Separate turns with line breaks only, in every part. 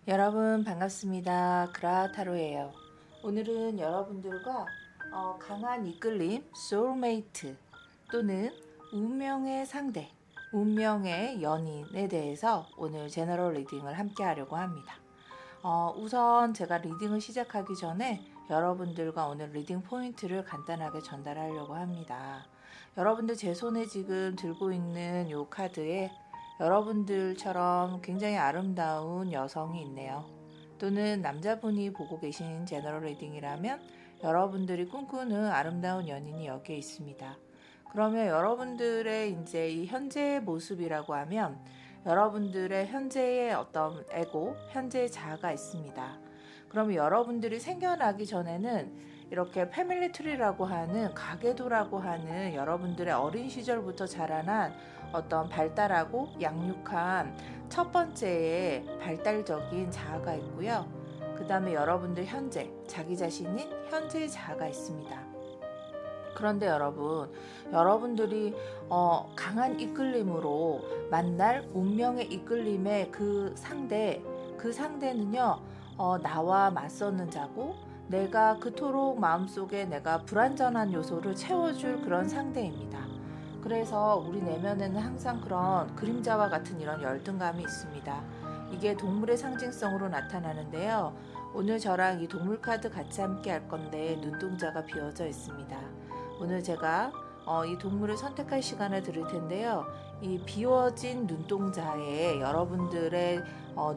여러분 반갑습니다. 그라타로예요. 오늘은 여러분들과 강한 이끌림, 소울메이트 또는 운명의 상대, 운명의 연인에 대해서 오늘 제너럴 리딩을 함께 하려고 합니다. 우선 제가 리딩을 시작하기 전에 여러분들과 오늘 리딩 포인트를 간단하게 전달하려고 합니다. 여러분들 제 손에 지금 들고 있는 이 카드에 여러분들처럼 굉장히 아름다운 여성이 있네요. 또는 남자분이 보고 계신 제너럴 리딩이라면 여러분들이 꿈꾸는 아름다운 연인이 여기에 있습니다. 그러면 여러분들의 이제 이 현재의 모습이라고 하면 여러분들의 현재의 어떤 에고, 현재의 자아가 있습니다. 그러면 여러분들이 생겨나기 전에는 이렇게 패밀리 트리라고 하는 가계도라고 하는 여러분들의 어린 시절부터 자라난 어떤 발달하고 양육한 첫 번째의 발달적인 자아가 있고요. 그 다음에 여러분들 현재, 자기 자신인 현재의 자아가 있습니다. 그런데 여러분들이 강한 이끌림으로 만날 운명의 이끌림의 그 상대는요, 나와 맞서는 자고 내가 그토록 마음속에 내가 불완전한 요소를 채워줄 그런 상대입니다. 그래서 우리 내면에는 항상 그런 그림자와 같은 이런 열등감이 있습니다. 이게 동물의 상징성으로 나타나는데요. 오늘 저랑 이 동물 카드 같이 함께 할 건데 눈동자가 비어져 있습니다. 오늘 제가 이 동물을 선택할 시간을 드릴 텐데요. 이 비워진 눈동자에 여러분들의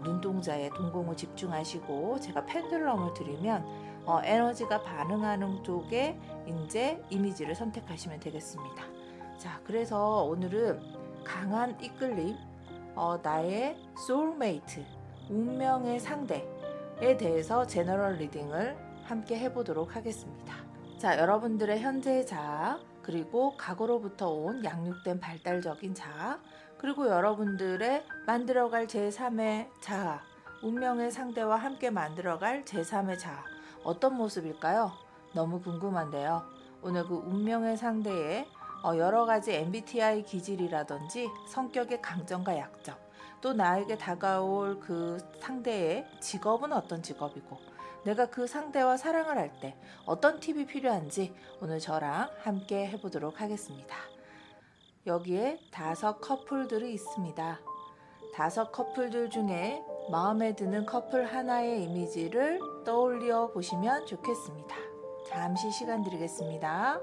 눈동자에 동공을 집중하시고 제가 펜들럼을 드리면 에너지가 반응하는 쪽에 이제 이미지를 선택하시면 되겠습니다. 자, 그래서 오늘은 강한 이끌림, 나의 소울메이트, 운명의 상대에 대해서 제너럴 리딩을 함께 해보도록 하겠습니다. 자, 여러분들의 현재의 자아, 그리고 과거로부터 온 양육된 발달적인 자아, 그리고 여러분들의 만들어갈 제3의 자아, 운명의 상대와 함께 만들어갈 제3의 자아, 어떤 모습일까요? 너무 궁금한데요. 오늘 그 운명의 상대의 여러 가지 MBTI 기질이라든지 성격의 강점과 약점, 또 나에게 다가올 그 상대의 직업은 어떤 직업이고 내가 그 상대와 사랑을 할 때 어떤 팁이 필요한지 오늘 저랑 함께 해보도록 하겠습니다. 여기에 5 커플들이 있습니다. 5 커플들 중에 마음에 드는 커플 하나의 이미지를 떠올려 보시면 좋겠습니다. 잠시 시간 드리겠습니다.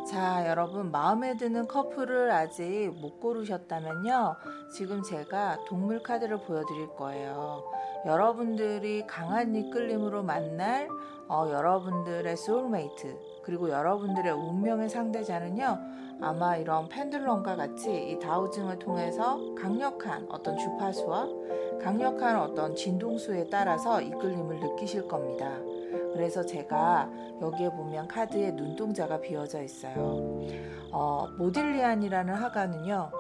자, 여러분 마음에 드는 커플을 아직 못 고르셨다면요. 지금 제가 동물 카드를 보여드릴 거예요. 여러분들이 강한 이끌림으로 만날 여러분들의 소울메이트, 그리고 여러분들의 운명의 상대자는요. 아마 이런 펜들럼과 같이 이 다우징을 통해서 강력한 어떤 주파수와 강력한 어떤 진동수에 따라서 이끌림을 느끼실 겁니다. 그래서 제가 여기에 보면 카드에 눈동자가 비어져 있어요. 모딜리안이라는 화가는요,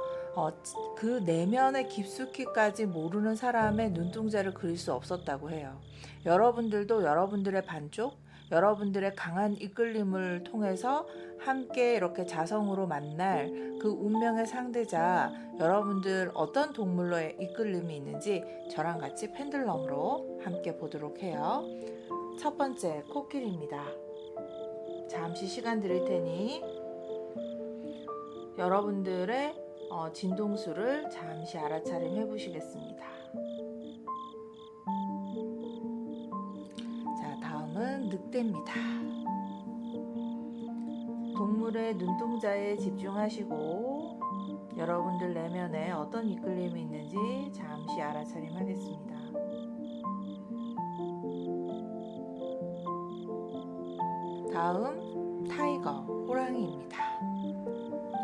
그 내면의 깊숙이까지 모르는 사람의 눈동자를 그릴 수 없었다고 해요. 여러분들도 여러분들의 반쪽, 여러분들의 강한 이끌림을 통해서 함께 이렇게 자성으로 만날 그 운명의 상대자, 여러분들 어떤 동물로의 이끌림이 있는지 저랑 같이 펜들럼으로 함께 보도록 해요. 첫 번째, 코끼리입니다. 잠시 시간 드릴 테니 여러분들의 진동수를 잠시 알아차림 해보시겠습니다. 자, 다음은 늑대입니다. 동물의 눈동자에 집중하시고 여러분들 내면에 어떤 이끌림이 있는지 잠시 알아차림 하겠습니다. 다음 타이거, 호랑이입니다.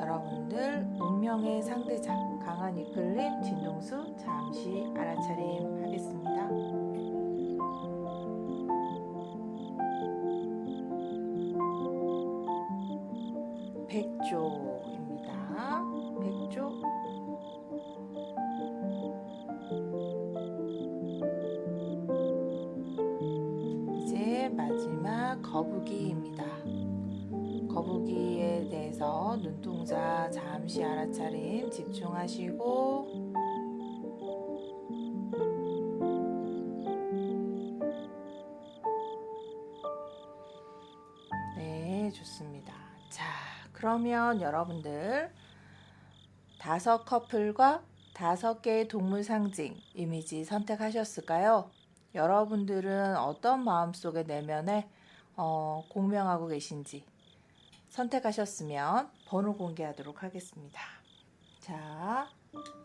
여러분들 운명의 상대자, 강한 이끌림, 진동수 잠시 알아차림 하겠습니다. 백조입니다. 백조. 이제 마지막 거북이입니다. 거북이에 대해서 눈동자 잠시 알아차림 집중하시고 네, 좋습니다. 자, 그러면 여러분들 5커플과 5개의 동물 상징 이미지 선택하셨을까요? 여러분들은 어떤 마음속의 내면에 공명하고 계신지 선택하셨으면 번호 공개하도록 하겠습니다. 자,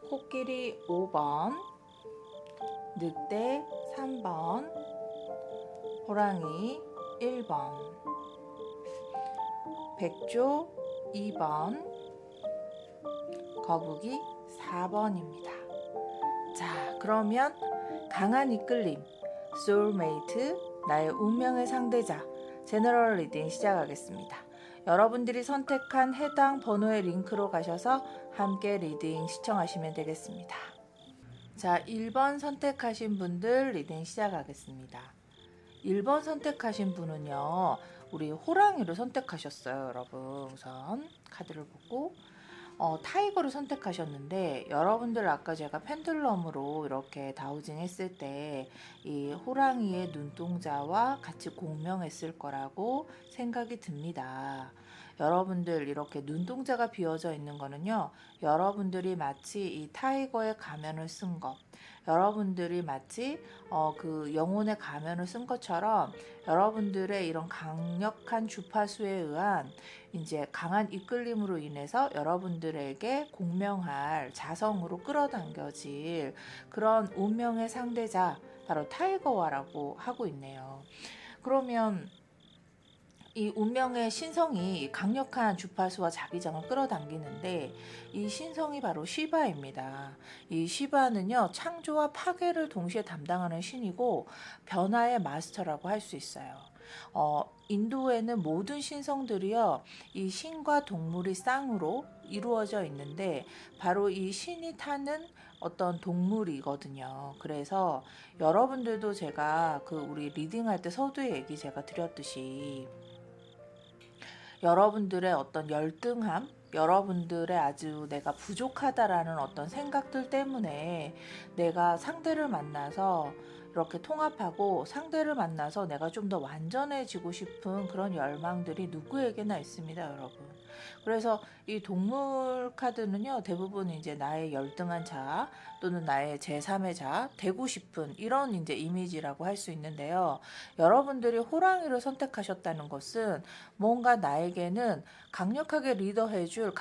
코끼리 5번, 늑대 3번, 호랑이 1번, 백조 2번, 거북이 4번입니다. 자, 그러면 강한 이끌림, 소울메이트, 나의 운명의 상대자, 제너럴 리딩 시작하겠습니다. 여러분들이 선택한 해당 번호의 링크로 가셔서 함께 리딩 시청하시면 되겠습니다. 자, 1번 선택하신 분들 리딩 시작하겠습니다. 1번 선택하신 분은요, 우리 호랑이를 선택하셨어요. 여러분, 우선 카드를 보고 타이거를 선택하셨는데, 여러분들 아까 제가 펜들럼으로 이렇게 다우징 했을 때 이 호랑이의 눈동자와 같이 공명했을 거라고 생각이 듭니다. 여러분들 이렇게 눈동자가 비어져 있는 거는요, 여러분들이 마치 이 타이거의 가면을 쓴 것, 여러분들이 마치 그 영혼의 가면을 쓴 것처럼 여러분들의 이런 강력한 주파수에 의한 이제 강한 이끌림으로 인해서 여러분들에게 공명할 자성으로 끌어당겨질 그런 운명의 상대자, 바로 타이거와라고 하고 있네요. 그러면 이 운명의 신성이 강력한 주파수와 자기장을 끌어당기는데, 이 신성이 바로 시바입니다. 이 시바는요, 창조와 파괴를 동시에 담당하는 신이고 변화의 마스터라고 할 수 있어요. 인도에는 모든 신성들이요, 이 신과 동물이 쌍으로 이루어져 있는데 바로 이 신이 타는 어떤 동물이거든요. 그래서 여러분들도 제가 우리 리딩할 때 서두에 얘기 제가 드렸듯이 여러분들의 어떤 열등함, 여러분들의 아주 내가 부족하다라는 어떤 생각들 때문에 내가 상대를 만나서 이렇게 통합하고 상대를 만나서 내가 좀 더 완전해지고 싶은 그런 열망들이 누구에게나 있습니다, 여러분. 그래서 이 동물 카드는요, 대부분 이제 나의 열등한 자 또는 나의 제3의 자 되고 싶은 이런 이제 이미지라고 할 수 있는데요. 여러분들이 호랑이를 선택하셨다는 것은 뭔가 나에게는 강력하게 리더해줄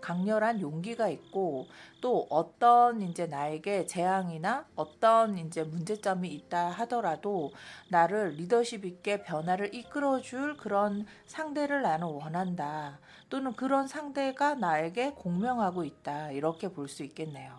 강렬한 용기가 있고, 또 어떤 이제 나에게 재앙이나 어떤 이제 문제점이 있다 하더라도 나를 리더십 있게 변화를 이끌어줄 그런 상대를 나는 원한다. 또는 그런 상대가 나에게 공명하고 있다. 이렇게 볼 수 있겠네요.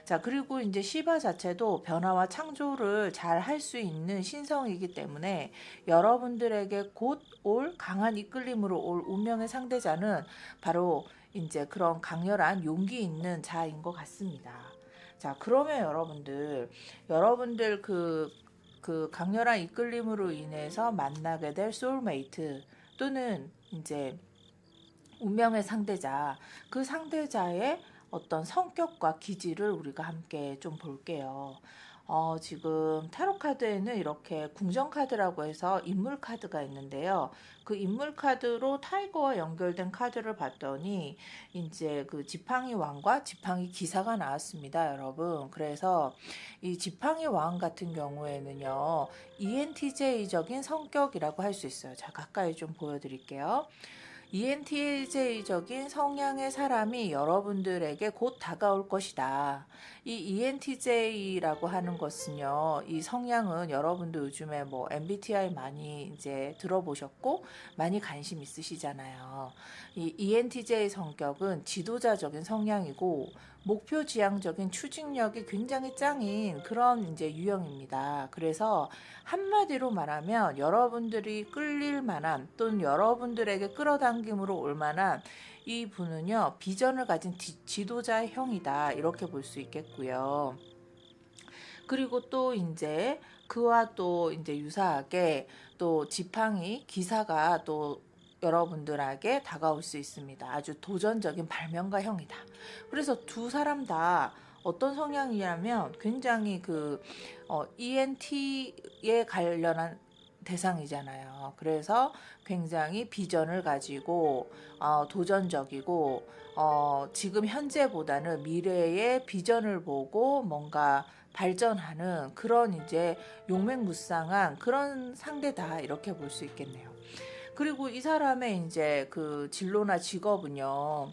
자, 그리고 이제 시바 자체도 변화와 창조를 잘 할 수 있는 신성이기 때문에 여러분들에게 곧 올 강한 이끌림으로 올 운명의 상대자는 바로 이제 그런 강렬한 용기 있는 자인 것 같습니다. 자, 그러면 여러분들 그 강렬한 이끌림으로 인해서 만나게 될 소울메이트 또는 이제 운명의 상대자, 그 상대자의 어떤 성격과 기질을 우리가 함께 좀 볼게요. 지금 타로 카드에는 이렇게 궁전 카드라고 해서 인물 카드가 있는데요. 그 인물 카드로 타이거와 연결된 카드를 봤더니 이제 그 지팡이 왕과 지팡이 기사가 나왔습니다, 여러분. 그래서 이 지팡이 왕 같은 경우에는요, ENTJ적인 성격이라고 할 수 있어요. 자, 가까이 좀 보여드릴게요. ENTJ적인 성향의 사람이 여러분들에게 곧 다가올 것이다. 이 ENTJ라고 하는 것은요, 이 성향은 여러분도 요즘에 뭐 MBTI 많이 이제 들어보셨고 많이 관심 있으시잖아요. 이 ENTJ 성격은 지도자적인 성향이고 목표 지향적인 추진력이 굉장히 짱인 그런 이제 유형입니다. 그래서 한마디로 말하면 여러분들이 끌릴 만한 또는 여러분들에게 끌어당김으로 올 만한 이 분은요, 비전을 가진 지도자의 형이다. 이렇게 볼 수 있겠고요. 그리고 또 이제 그와 또 이제 유사하게 또 지팡이 기사가 또 여러분들에게 다가올 수 있습니다. 아주 도전적인 발명가형이다. 그래서 두 사람 다 어떤 성향이냐면 굉장히 ENT에 관련한 대상이잖아요. 그래서 굉장히 비전을 가지고 도전적이고 지금 현재보다는 미래의 비전을 보고 뭔가 발전하는 그런 이제 용맹무쌍한 그런 상대다 이렇게 볼 수 있겠네요. 그리고 이 사람의 이제 그 진로나 직업은요.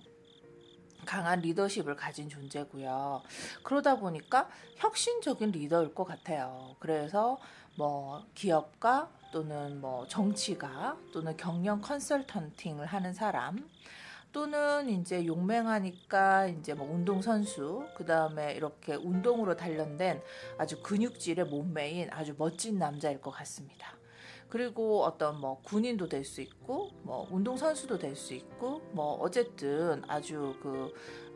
강한 리더십을 가진 존재고요. 그러다 보니까 혁신적인 리더일 것 같아요. 그래서 뭐 기업가 또는 뭐 정치가 또는 경영 컨설턴팅을 하는 사람 또는 이제 용맹하니까 이제 뭐 운동선수 그 다음에 이렇게 운동으로 단련된 아주 근육질의 몸매인 아주 멋진 남자일 것 같습니다. 그리고 어떤 뭐 군인도 될 수 있고 뭐 운동선수도 될 수 있고 뭐 어쨌든 아주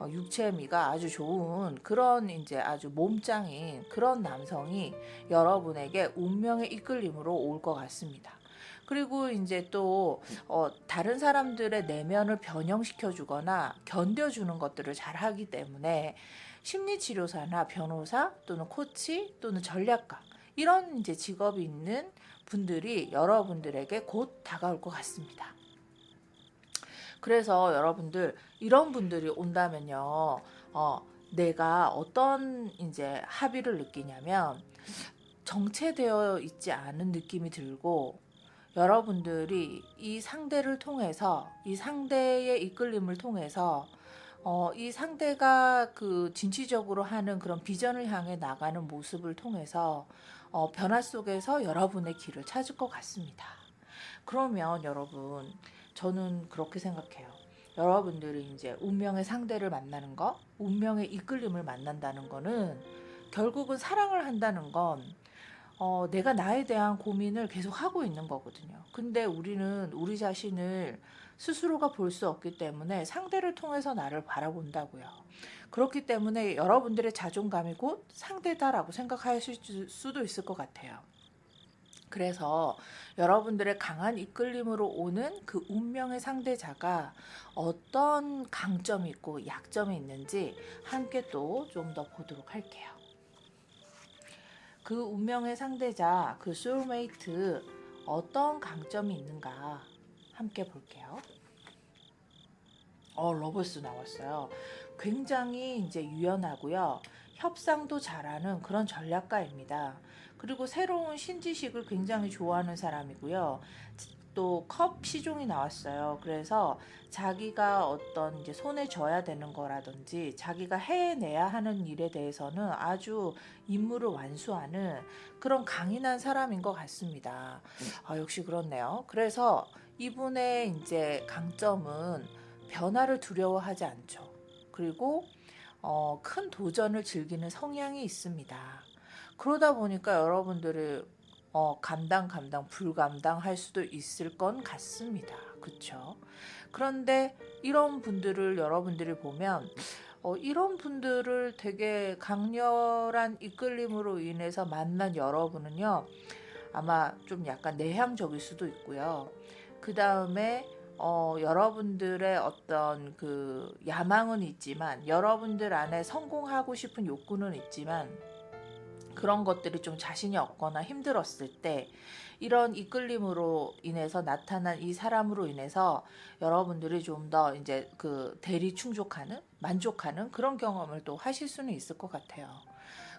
육체미가 아주 좋은 그런 이제 아주 몸짱인 그런 남성이 여러분에게 운명의 이끌림으로 올 것 같습니다. 그리고 이제 또 다른 사람들의 내면을 변형시켜 주거나 견뎌주는 것들을 잘 하기 때문에 심리치료사나 변호사 또는 코치 또는 전략가 이런 이제 직업이 있는 분들이 여러분들에게 곧 다가올 것 같습니다. 그래서 여러분들 이런 분들이 온다면요, 내가 어떤 이제 합의를 느끼냐면 정체되어 있지 않은 느낌이 들고 여러분들이 이 상대를 통해서 이 상대의 이끌림을 통해서 이 상대가 그 진취적으로 하는 그런 비전을 향해 나가는 모습을 통해서 변화 속에서 여러분의 길을 찾을 것 같습니다. 그러면 여러분, 저는 그렇게 생각해요. 여러분들이 이제 운명의 상대를 만나는 거, 운명의 이끌림을 만난다는 거는 결국은 사랑을 한다는 건 내가 나에 대한 고민을 계속 하고 있는 거거든요. 근데 우리는 우리 자신을 스스로가 볼 수 없기 때문에 상대를 통해서 나를 바라본다고요. 그렇기 때문에 여러분들의 자존감이 곧 상대다라고 생각하실 수도 있을 것 같아요. 그래서 여러분들의 강한 이끌림으로 오는 그 운명의 상대자가 어떤 강점이 있고 약점이 있는지 함께 또 좀 더 보도록 할게요. 그 운명의 상대자, 그 소울메이트 어떤 강점이 있는가 함께 볼게요. 러버스 나왔어요. 굉장히 이제 유연하고요. 협상도 잘하는 그런 전략가입니다. 그리고 새로운 신지식을 굉장히 좋아하는 사람이고요. 또 컵 시종이 나왔어요. 그래서 자기가 어떤 이제 손에 져야 되는 거라든지 자기가 해내야 하는 일에 대해서는 아주 임무를 완수하는 그런 강인한 사람인 것 같습니다. 역시 그렇네요. 그래서 이분의 이제 강점은 변화를 두려워하지 않죠. 그리고 큰 도전을 즐기는 성향이 있습니다. 그러다 보니까 여러분들이 감당, 불감당 할 수도 있을 건 같습니다. 그쵸? 그런데 이런 분들을 여러분들이 보면 이런 분들을 되게 강렬한 이끌림으로 인해서 만난 여러분은요, 아마 좀 약간 내향적일 수도 있고요. 그 다음에 여러분들의 어떤 그 야망은 있지만, 여러분들 안에 성공하고 싶은 욕구는 있지만, 그런 것들이 좀 자신이 없거나 힘들었을 때 이런 이끌림으로 인해서 나타난 이 사람으로 인해서 여러분들이 좀 더 이제 그 대리 충족하는 만족하는 그런 경험을 또 하실 수는 있을 것 같아요.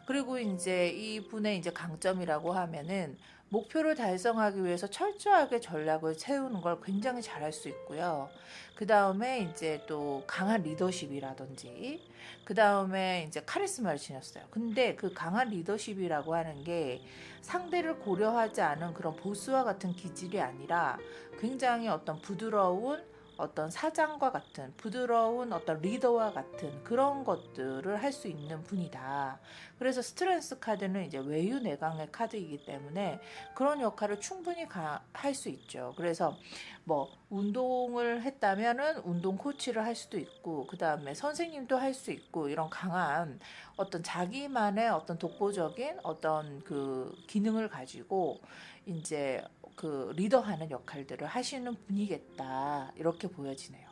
그리고 이제 이분의 이제 강점이라고 하면은 목표를 달성하기 위해서 철저하게 전략을 세우는 걸 굉장히 잘할 수 있고요. 그 다음에 이제 또 강한 리더십이라든지, 그 다음에 이제 카리스마를 지녔어요. 근데 그 강한 리더십이라고 하는 게 상대를 고려하지 않은 그런 보스와 같은 기질이 아니라 굉장히 어떤 부드러운 어떤 사장과 같은 부드러운 어떤 리더와 같은 그런 것들을 할 수 있는 분이다. 그래서 스트렝스 카드는 이제 외유 내강의 카드이기 때문에 그런 역할을 충분히 할 수 있죠. 그래서 뭐 운동을 했다면은 운동 코치를 할 수도 있고, 그 다음에 선생님도 할 수 있고, 이런 강한 어떤 자기만의 어떤 독보적인 어떤 그 기능을 가지고 이제 그 리더하는 역할들을 하시는 분이겠다, 이렇게 보여지네요.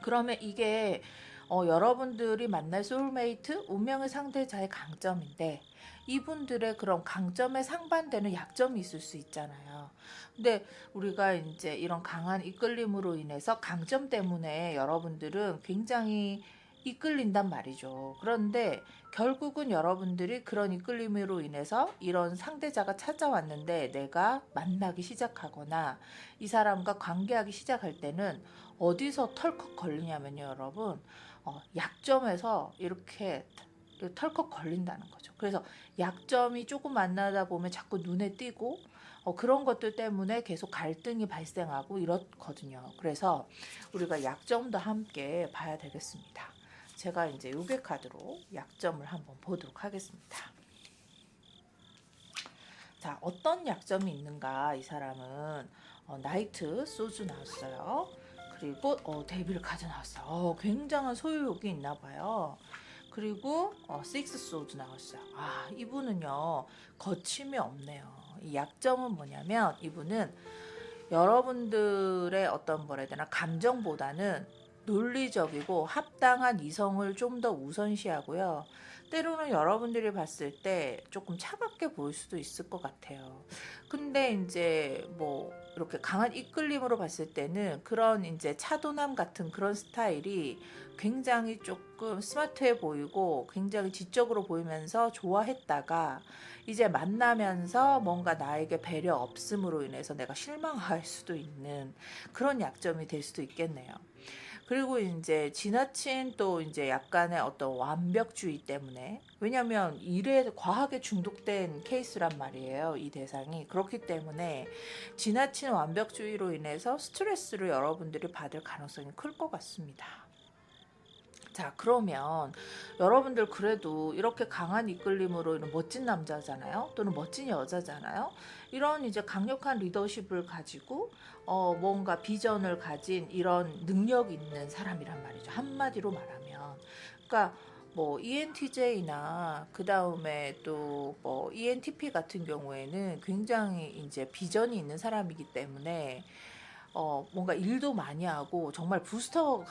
그러면 이게 여러분들이 만날 소울메이트, 운명의 상대자의 강점인데, 이분들의 그런 강점에 상반되는 약점이 있을 수 있잖아요. 근데 우리가 이제 이런 강한 이끌림으로 인해서 강점 때문에 여러분들은 굉장히 이끌린단 말이죠. 그런데 결국은 여러분들이 그런 이끌림으로 인해서 이런 상대자가 찾아왔는데 내가 만나기 시작하거나 이 사람과 관계하기 시작할 때는 어디서 털컥 걸리냐면요, 여러분. 약점에서 이렇게 털컥 걸린다는 거죠. 그래서 약점이 조금 만나다 보면 자꾸 눈에 띄고 그런 것들 때문에 계속 갈등이 발생하고 이렇거든요. 그래서 우리가 약점도 함께 봐야 되겠습니다. 제가 이제 요괴 카드로 약점을 한번 보도록 하겠습니다. 자, 어떤 약점이 있는가, 이 사람은 나이트 소주 나왔어요. 그리고 데빌 카드 나왔어요. 굉장한 소유욕이 있나 봐요. 그리고 식스 소드 나왔어요. 아, 이분은요, 거침이 없네요. 이 약점은 뭐냐면 이분은 여러분들의 어떤 뭐라 해야 되나, 감정보다는 논리적이고 합당한 이성을 좀 더 우선시하고요. 때로는 여러분들이 봤을 때 조금 차갑게 보일 수도 있을 것 같아요. 근데 이제 뭐 이렇게 강한 이끌림으로 봤을 때는 그런 이제 차도남 같은 그런 스타일이 굉장히 조금 스마트해 보이고 굉장히 지적으로 보이면서 좋아했다가 이제 만나면서 뭔가 나에게 배려 없음으로 인해서 내가 실망할 수도 있는 그런 약점이 될 수도 있겠네요. 그리고 이제 지나친 또 이제 약간의 어떤 완벽주의 때문에, 왜냐면 일에 과하게 중독된 케이스란 말이에요, 이 대상이. 그렇기 때문에 지나친 완벽주의로 인해서 스트레스를 여러분들이 받을 가능성이 클 것 같습니다. 자, 그러면 여러분들 그래도 이렇게 강한 이끌림으로 이런 멋진 남자잖아요. 또는 멋진 여자잖아요. 이런 이제 강력한 리더십을 가지고 뭔가 비전을 가진 이런 능력 있는 사람이란 말이죠. 한마디로 말하면. 그러니까 뭐 ENTJ나 그 다음에 또 뭐 ENTP 같은 경우에는 굉장히 이제 비전이 있는 사람이기 때문에 뭔가 일도 많이 하고 정말 부스터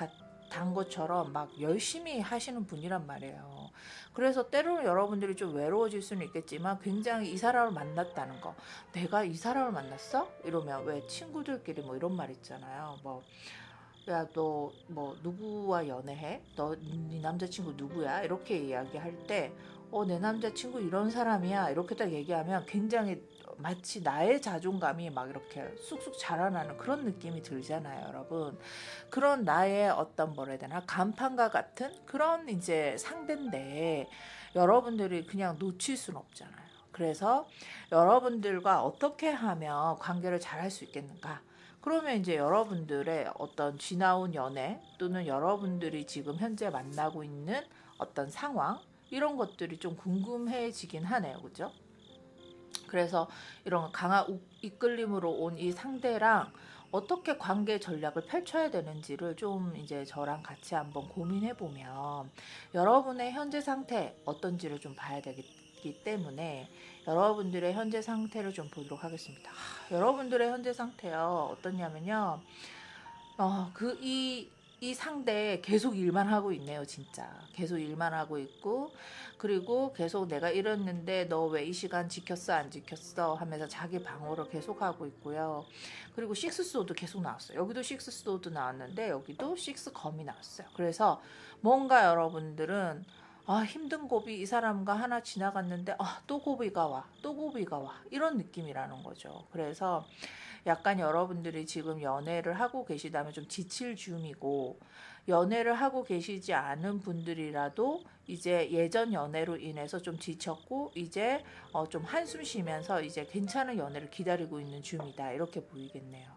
단 것처럼 막 열심히 하시는 분이란 말이에요. 그래서 때로는 여러분들이 좀 외로워질 수는 있겠지만 굉장히 이 사람을 만났다는 거. 내가 이 사람을 만났어? 이러면 왜 친구들끼리 뭐 이런 말 있잖아요. 뭐, 야, 너 뭐 누구와 연애해? 네 남자친구 누구야? 이렇게 이야기할 때, 내 남자친구 이런 사람이야. 이렇게 딱 얘기하면 굉장히 마치 나의 자존감이 막 이렇게 쑥쑥 자라나는 그런 느낌이 들잖아요, 여러분. 그런 나의 어떤 뭐라 해야 되나, 간판과 같은 그런 이제 상대인데 여러분들이 그냥 놓칠 수는 없잖아요. 그래서 여러분들과 어떻게 하면 관계를 잘 할 수 있겠는가? 그러면 이제 여러분들의 어떤 지나온 연애 또는 여러분들이 지금 현재 만나고 있는 어떤 상황, 이런 것들이 좀 궁금해지긴 하네요. 그죠? 그래서 이런 강한 이끌림으로 온 이 상대랑 어떻게 관계 전략을 펼쳐야 되는지를 좀 이제 저랑 같이 한번 고민해 보면 여러분의 현재 상태 어떤지를 좀 봐야 되기 때문에 여러분들의 현재 상태를 좀 보도록 하겠습니다. 여러분들의 현재 상태요, 어떻냐면요. 이 상대 계속 일만 하고 있네요, 진짜. 계속 일만 하고 있고, 그리고 계속 내가 이랬는데 너 왜 이 시간 지켰어, 안 지켰어 하면서 자기 방어를 계속 하고 있고요. 그리고 식스소드 계속 나왔어요. 여기도 식스소드 나왔는데 여기도 식스검이 나왔어요. 그래서 뭔가 여러분들은 힘든 고비, 이 사람과 하나 지나갔는데 또 고비가 와, 또 고비가 와, 이런 느낌이라는 거죠. 그래서 약간 여러분들이 지금 연애를 하고 계시다면 좀 지칠 줌이고, 연애를 하고 계시지 않은 분들이라도 이제 예전 연애로 인해서 좀 지쳤고 이제 좀 한숨 쉬면서 이제 괜찮은 연애를 기다리고 있는 줌이다, 이렇게 보이겠네요.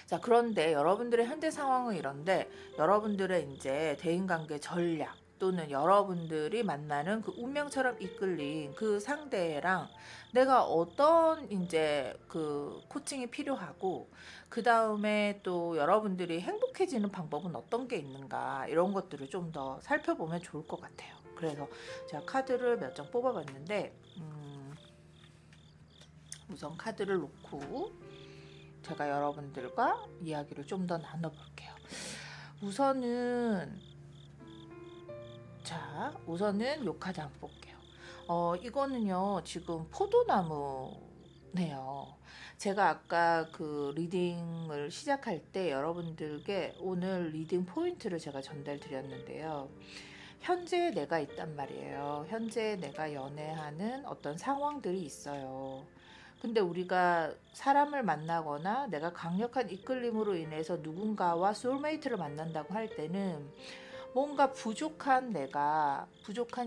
자, 그런데 여러분들의 현재 상황은 이런데 여러분들의 이제 대인관계 전략 또는 여러분들이 만나는 그 운명처럼 이끌린 그 상대랑 내가 어떤 이제 그 코칭이 필요하고 그 다음에 또 여러분들이 행복해지는 방법은 어떤 게 있는가 이런 것들을 좀 더 살펴보면 좋을 것 같아요. 그래서 제가 카드를 몇 장 뽑아봤는데 우선 카드를 놓고 제가 여러분들과 이야기를 좀 더 나눠볼게요. 우선은 요 카드 한번 볼게요. 이거는요, 지금 포도나무네요. 제가 아까 그 리딩을 시작할 때 여러분들께 오늘 리딩 포인트를 제가 전달 드렸는데요. 현재 내가 있단 말이에요. 현재 내가 연애하는 어떤 상황들이 있어요. 근데 우리가 사람을 만나거나 내가 강력한 이끌림으로 인해서 누군가와 소울메이트를 만난다고 할 때는 뭔가 부족한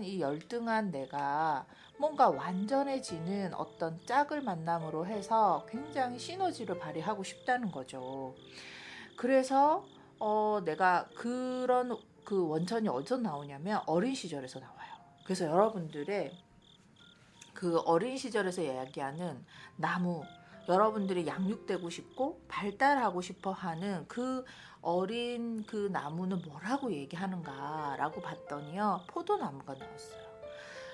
이 열등한 내가 뭔가 완전해지는 어떤 짝을 만남으로 해서 굉장히 시너지를 발휘하고 싶다는 거죠. 그래서 내가 그런 그 원천이 어디서 나오냐면 어린 시절에서 나와요. 그래서 여러분들의 그 어린 시절에서 이야기하는 나무, 여러분들이 양육되고 싶고 발달하고 싶어 하는 그 어린 그 나무는 뭐라고 얘기하는가라고 봤더니요, 포도나무가 나왔어요.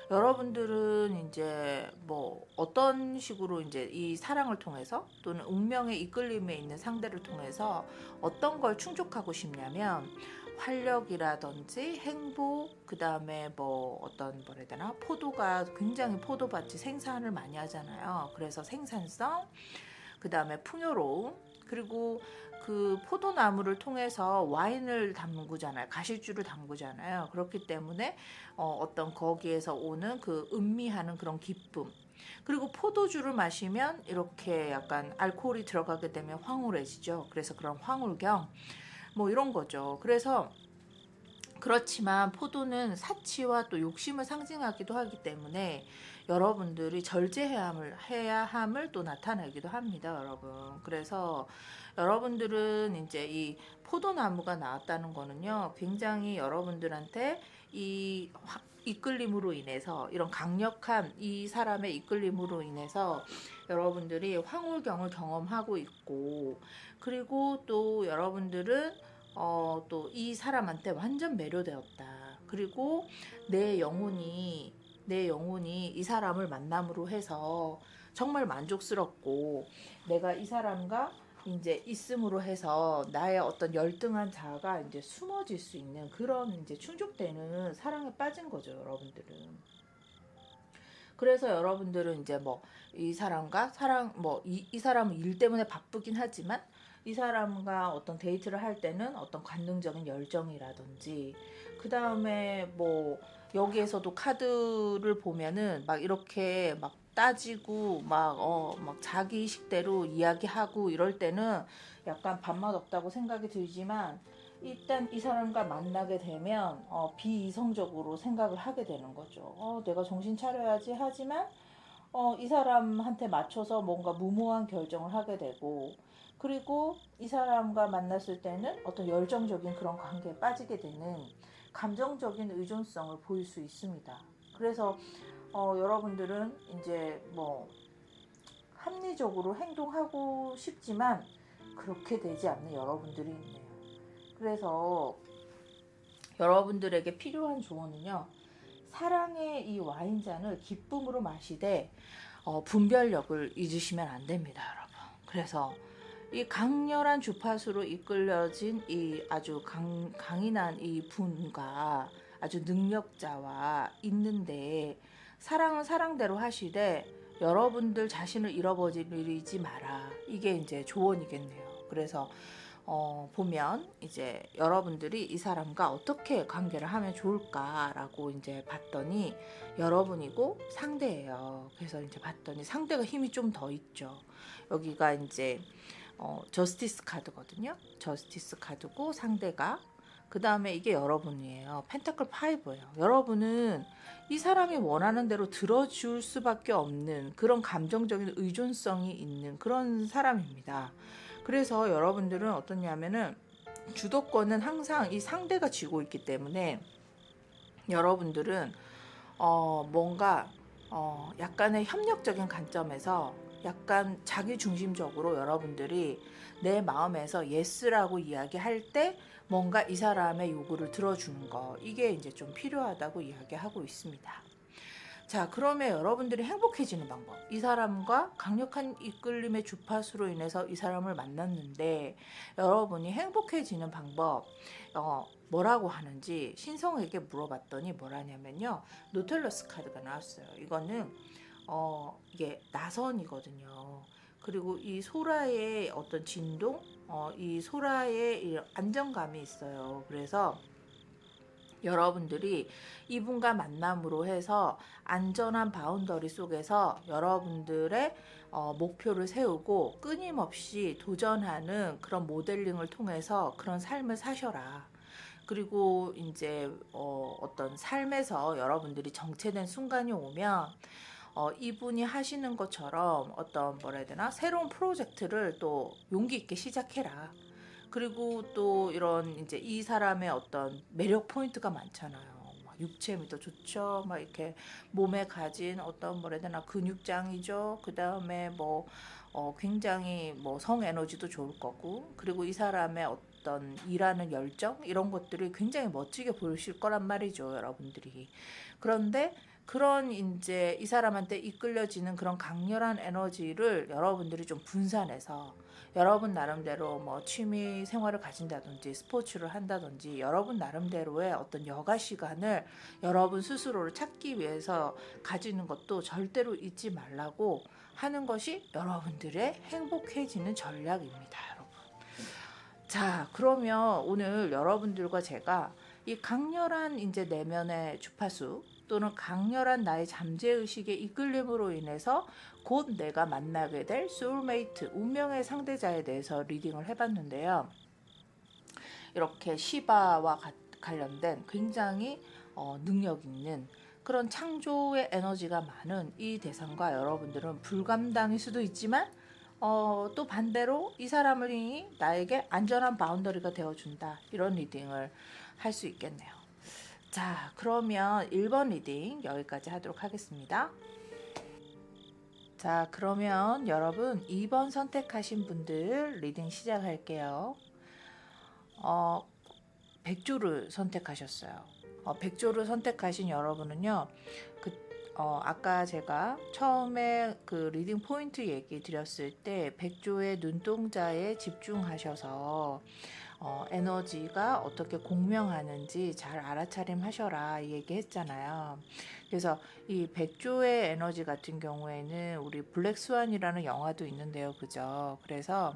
여러분들은 이제 뭐 어떤 식으로 이제 이 사랑을 통해서 또는 운명의 이끌림에 있는 상대를 통해서 어떤 걸 충족하고 싶냐면 활력이라든지 행복, 그 다음에 뭐 어떤 뭐라 해야 되나, 포도가 굉장히 포도밭이 생산을 많이 하잖아요. 그래서 생산성, 그 다음에 풍요로움, 그리고 그 포도나무를 통해서 와인을 담그잖아요. 가실주를 담그잖아요. 그렇기 때문에 어떤 거기에서 오는 그 음미하는 그런 기쁨, 그리고 포도주를 마시면 이렇게 약간 알코올이 들어가게 되면 황홀해지죠. 그래서 그런 황홀경 뭐 이런 거죠. 그래서 그렇지만 포도는 사치와 또 욕심을 상징하기도 하기 때문에 여러분들이 해야 함을 또 나타내기도 합니다, 여러분. 그래서 여러분들은 이제 이 포도나무가 나왔다는 거는요, 굉장히 여러분들한테 이 이끌림으로 인해서, 이런 강력한 이 사람의 이끌림으로 인해서 여러분들이 황홀경을 경험하고 있고, 그리고 또 여러분들은 또 이 사람한테 완전 매료되었다. 그리고 내 영혼이 이 사람을 만남으로 해서 정말 만족스럽고, 내가 이 사람과 이제 있음으로 해서 나의 어떤 열등한 자아가 이제 숨어질 수 있는 그런 이제 충족되는 사랑에 빠진 거죠, 여러분들은. 그래서 여러분들은 이제 뭐 이 사람과 이 사람은 일 때문에 바쁘긴 하지만 이 사람과 어떤 데이트를 할 때는 어떤 관능적인 열정이라든지, 그 다음에 뭐 여기에서도 카드를 보면은 막 이렇게 막 따지고 막 자기 식대로 이야기하고 이럴 때는 약간 밥맛 없다고 생각이 들지만, 일단 이 사람과 만나게 되면 비이성적으로 생각을 하게 되는 거죠. 내가 정신 차려야지 하지만 이 사람한테 맞춰서 뭔가 무모한 결정을 하게 되고, 그리고 이 사람과 만났을 때는 어떤 열정적인 그런 관계에 빠지게 되는 감정적인 의존성을 보일 수 있습니다. 그래서 여러분들은 이제 뭐 합리적으로 행동하고 싶지만 그렇게 되지 않는 여러분들이 있네요. 그래서 여러분들에게 필요한 조언은요, 사랑의 이 와인잔을 기쁨으로 마시되 분별력을 잊으시면 안 됩니다, 여러분. 그래서 이 강렬한 주파수로 이끌려진 이 아주 강인한 이 분과 아주 능력자와 있는데, 사랑은 사랑대로 하시되 여러분들 자신을 잃어버리지 마라. 이게 이제 조언이겠네요. 그래서 보면 이제 여러분들이 이 사람과 어떻게 관계를 하면 좋을까라고 이제 봤더니 여러분이고 상대예요. 그래서 이제 봤더니 상대가 힘이 좀 더 있죠. 여기가 이제 저스티스 카드거든요. 저스티스 카드고 상대가, 그 다음에 이게 여러분이에요. 펜타클 5예요. 여러분은 이 사람이 원하는 대로 들어줄 수밖에 없는 그런 감정적인 의존성이 있는 그런 사람입니다. 그래서 여러분들은 어떠냐면은 주도권은 항상 이 상대가 쥐고 있기 때문에 여러분들은 뭔가 약간의 협력적인 관점에서 약간 자기중심적으로 여러분들이 내 마음에서 예스라고 이야기할 때 뭔가 이 사람의 요구를 들어주는 거, 이게 이제 좀 필요하다고 이야기하고 있습니다. 자, 그러면 여러분들이 행복해지는 방법. 이 사람과 강력한 이끌림의 주파수로 인해서 이 사람을 만났는데 여러분이 행복해지는 방법 뭐라고 하는지 신성에게 물어봤더니 뭐라냐면요. 노텔러스 카드가 나왔어요. 이거는 이게 나선이거든요. 그리고 이 소라의 어떤 진동, 이 소라의 안정감이 있어요. 그래서 여러분들이 이분과 만남으로 해서 안전한 바운더리 속에서 여러분들의 목표를 세우고 끊임없이 도전하는 그런 모델링을 통해서 그런 삶을 사셔라. 그리고 이제 어떤 삶에서 여러분들이 정체된 순간이 오면 이분이 하시는 것처럼 어떤 뭐라 해야 되나 새로운 프로젝트를 또 용기 있게 시작해라. 그리고 또 이런 이제 이 사람의 어떤 매력 포인트가 많잖아요. 막 육체미도 좋죠. 막 이렇게 몸에 가진 어떤 뭐라 해야 되나 근육장이죠. 그 다음에 뭐 굉장히 뭐 성에너지도 좋을 거고, 그리고 이 사람의 어떤 일하는 열정 이런 것들이 굉장히 멋지게 보이실 거란 말이죠, 여러분들이. 그런데 그런 이제 이 사람한테 이끌려지는 그런 강렬한 에너지를 여러분들이 좀 분산해서 여러분 나름대로 뭐 취미 생활을 가진다든지 스포츠를 한다든지 여러분 나름대로의 어떤 여가 시간을 여러분 스스로를 찾기 위해서 가지는 것도 절대로 잊지 말라고 하는 것이 여러분들의 행복해지는 전략입니다, 여러분. 자, 그러면 오늘 여러분들과 제가 이 강렬한 이제 내면의 주파수 또는 강렬한 나의 잠재의식의 이끌림으로 인해서 곧 내가 만나게 될 소울메이트, 운명의 상대자에 대해서 리딩을 해봤는데요. 이렇게 시바와 관련된 굉장히 능력 있는 그런 창조의 에너지가 많은 이 대상과 여러분들은 불감당일 수도 있지만 또 반대로 이 사람이 나에게 안전한 바운더리가 되어준다, 이런 리딩을 할 수 있겠네요. 자, 그러면 1번 리딩 여기까지 하도록 하겠습니다. 자, 그러면 여러분 2번 선택하신 분들 리딩 시작할게요. 백조를 선택하셨어요. 백조를 선택하신 여러분은요, 아까 제가 처음에 그 리딩 포인트 얘기 드렸을 때 백조의 눈동자에 집중하셔서 에너지가 어떻게 공명하는지 잘 알아차림하셔라 이 얘기했잖아요. 그래서 이 백조의 에너지 같은 경우에는 우리 블랙스완이라는 영화도 있는데요, 그죠? 그래서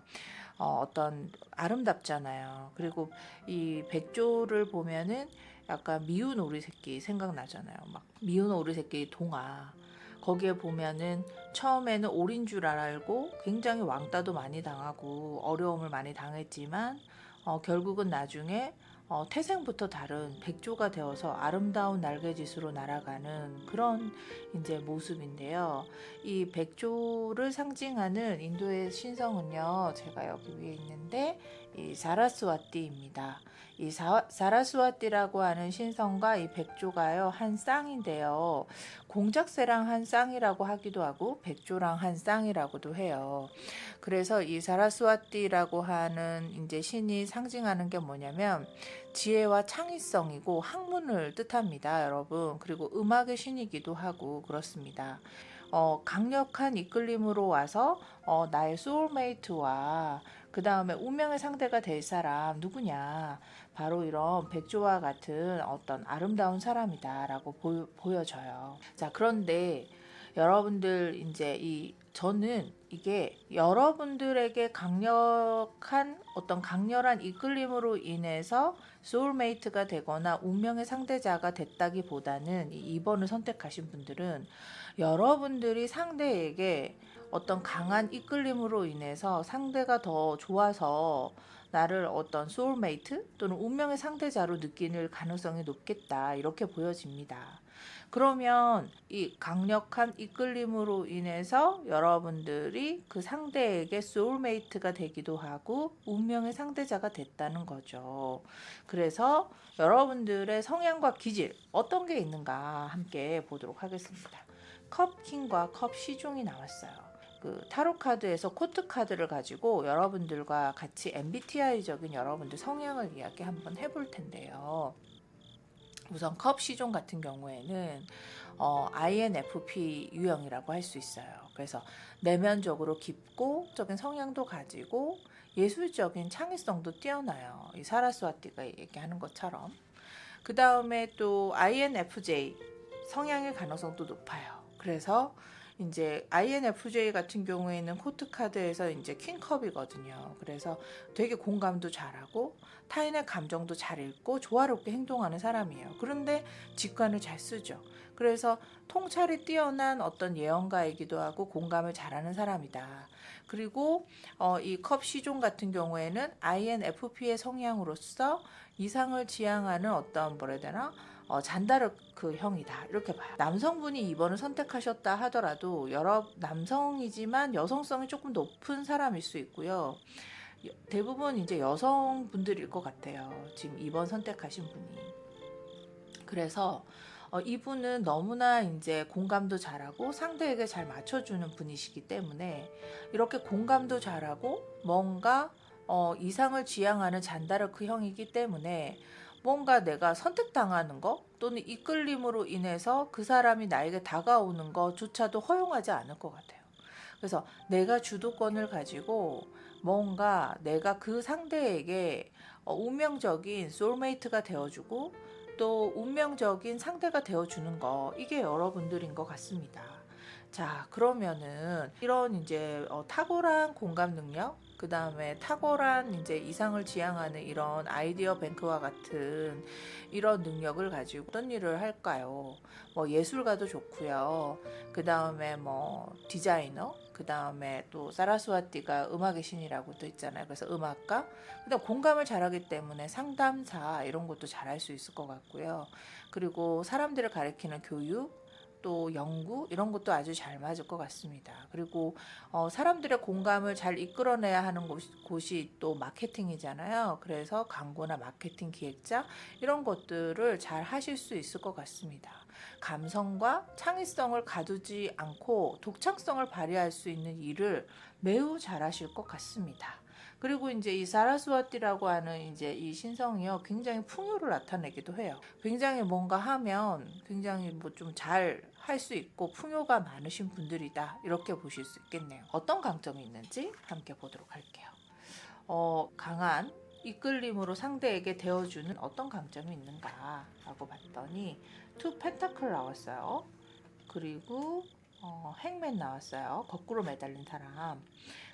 어떤 아름답잖아요. 그리고 이 백조를 보면은 약간 미운 오리 새끼 생각나잖아요. 막 미운 오리 새끼 동화. 거기에 보면은 처음에는 오리인 줄 알고 굉장히 왕따도 많이 당하고 어려움을 많이 당했지만 결국은 나중에 태생부터 다른 백조가 되어서 아름다운 날개짓으로 날아가는 그런 이제 모습인데요. 이 백조를 상징하는 인도의 신성은요, 제가 여기 위에 있는데 이 사라스와티입니다. 이 사라스와티라고 하는 신성과 이 백조가요 한 쌍인데요. 공작새랑 한 쌍이라고 하기도 하고 백조랑 한 쌍이라고도 해요. 그래서 이 사라스와티라고 하는 이제 신이 상징하는 게 뭐냐면 지혜와 창의성이고 학문을 뜻합니다, 여러분. 그리고 음악의 신이기도 하고 그렇습니다. 강력한 이끌림으로 와서 나의 소울메이트와 그 다음에 운명의 상대가 될 사람 누구냐, 바로 이런 백조와 같은 어떤 아름다운 사람이다라고 보여져요. 자, 그런데 여러분들 이제 저는 이게 여러분들에게 강력한 어떤 강렬한 이끌림으로 인해서 소울메이트가 되거나 운명의 상대자가 됐다기보다는 이 2번을 선택하신 분들은 여러분들이 상대에게 어떤 강한 이끌림으로 인해서 상대가 더 좋아서 나를 어떤 소울메이트 또는 운명의 상대자로 느낄 가능성이 높겠다. 이렇게 보여집니다. 그러면 이 강력한 이끌림으로 인해서 여러분들이 그 상대에게 소울메이트가 되기도 하고 운명의 상대자가 됐다는 거죠. 그래서 여러분들의 성향과 기질 어떤 게 있는가 함께 보도록 하겠습니다. 컵킹과 컵 시종이 나왔어요. 그 타로 카드에서 코트 카드를 가지고 여러분들과 같이 MBTI적인 여러분들 성향을 이야기 한번 해볼 텐데요. 우선 컵 시종 같은 경우에는 INFP 유형이라고 할 수 있어요. 그래서 내면적으로 깊고 적인 성향도 가지고 예술적인 창의성도 뛰어나요. 이 사라스와티가 얘기하는 것처럼. 그 다음에 또 INFJ 성향의 가능성도 높아요. 그래서 이제 INFJ 같은 경우에는 코트 카드에서 이제 퀸컵이거든요. 그래서 되게 공감도 잘하고 타인의 감정도 잘 읽고 조화롭게 행동하는 사람이에요. 그런데 직관을 잘 쓰죠. 그래서 통찰이 뛰어난 어떤 예언가이기도 하고 공감을 잘하는 사람이다. 그리고 이 컵 시종 같은 경우에는 INFP의 성향으로서 이상을 지향하는 어떤 뭐라 해야 되나 잔다르크 형이다 이렇게 봐요. 남성분이 2번을 선택하셨다 하더라도 여러 남성이지만 여성성이 조금 높은 사람일 수 있고요. 대부분 이제 여성분들일 것 같아요. 지금 2번 선택하신 분이. 그래서 이분은 너무나 이제 공감도 잘하고 상대에게 잘 맞춰주는 분이시기 때문에 이렇게 공감도 잘하고 뭔가 이상을 지향하는 잔다르크 형이기 때문에 뭔가 내가 선택당하는 거 또는 이끌림으로 인해서 그 사람이 나에게 다가오는 것조차도 허용하지 않을 것 같아요. 그래서 내가 주도권을 가지고 뭔가 내가 그 상대에게 운명적인 소울메이트가 되어주고 또 운명적인 상대가 되어주는 거 이게 여러분들인 것 같습니다. 자, 그러면은 이런 이제 탁월한 공감 능력, 그 다음에 탁월한 이제 이상을 지향하는 이런 아이디어 뱅크와 같은 이런 능력을 가지고 어떤 일을 할까요? 뭐 예술가도 좋고요. 그 다음에 뭐 디자이너, 그 다음에 또 사라스와티가 음악의 신이라고 또 있잖아요. 그래서 음악가, 그다음 공감을 잘하기 때문에 상담사 이런 것도 잘할 수 있을 것 같고요. 그리고 사람들을 가리키는 교육, 또 연구 이런 것도 아주 잘 맞을 것 같습니다. 그리고 사람들의 공감을 잘 이끌어내야 하는 곳이 또 마케팅이잖아요. 그래서 광고나 마케팅 기획자 이런 것들을 잘 하실 수 있을 것 같습니다. 감성과 창의성을 가두지 않고 독창성을 발휘할 수 있는 일을 매우 잘 하실 것 같습니다. 그리고 이제 이 사라스와티라고 하는 이제 이 신성이요, 굉장히 풍요를 나타내기도 해요. 굉장히 뭔가 하면 굉장히 뭐 좀 잘 할 수 있고 풍요가 많으신 분들이다 이렇게 보실 수 있겠네요. 어떤 강점이 있는지 함께 보도록 할게요. 강한 이끌림으로 상대에게 되어주는 어떤 강점이 있는가라고 봤더니 투 펜타클 나왔어요. 그리고 행맨 나왔어요. 거꾸로 매달린 사람.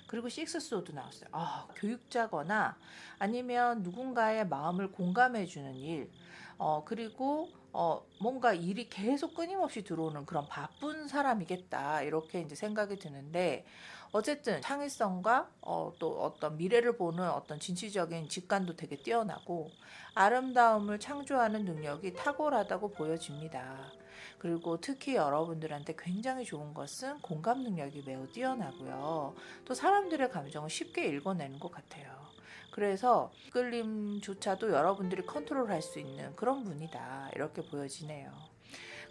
그리고 식스 소드 나왔어요. 교육자거나 아니면 누군가의 마음을 공감해주는 일. 그리고 뭔가 일이 계속 끊임없이 들어오는 그런 바쁜 사람이겠다 이렇게 이제 생각이 드는데, 어쨌든 창의성과 또 어떤 미래를 보는 어떤 진취적인 직관도 되게 뛰어나고 아름다움을 창조하는 능력이 탁월하다고 보여집니다. 그리고 특히 여러분들한테 굉장히 좋은 것은 공감 능력이 매우 뛰어나고요. 또 사람들의 감정을 쉽게 읽어내는 것 같아요. 그래서 이끌림조차도 여러분들이 컨트롤할 수 있는 그런 분이다 이렇게 보여지네요.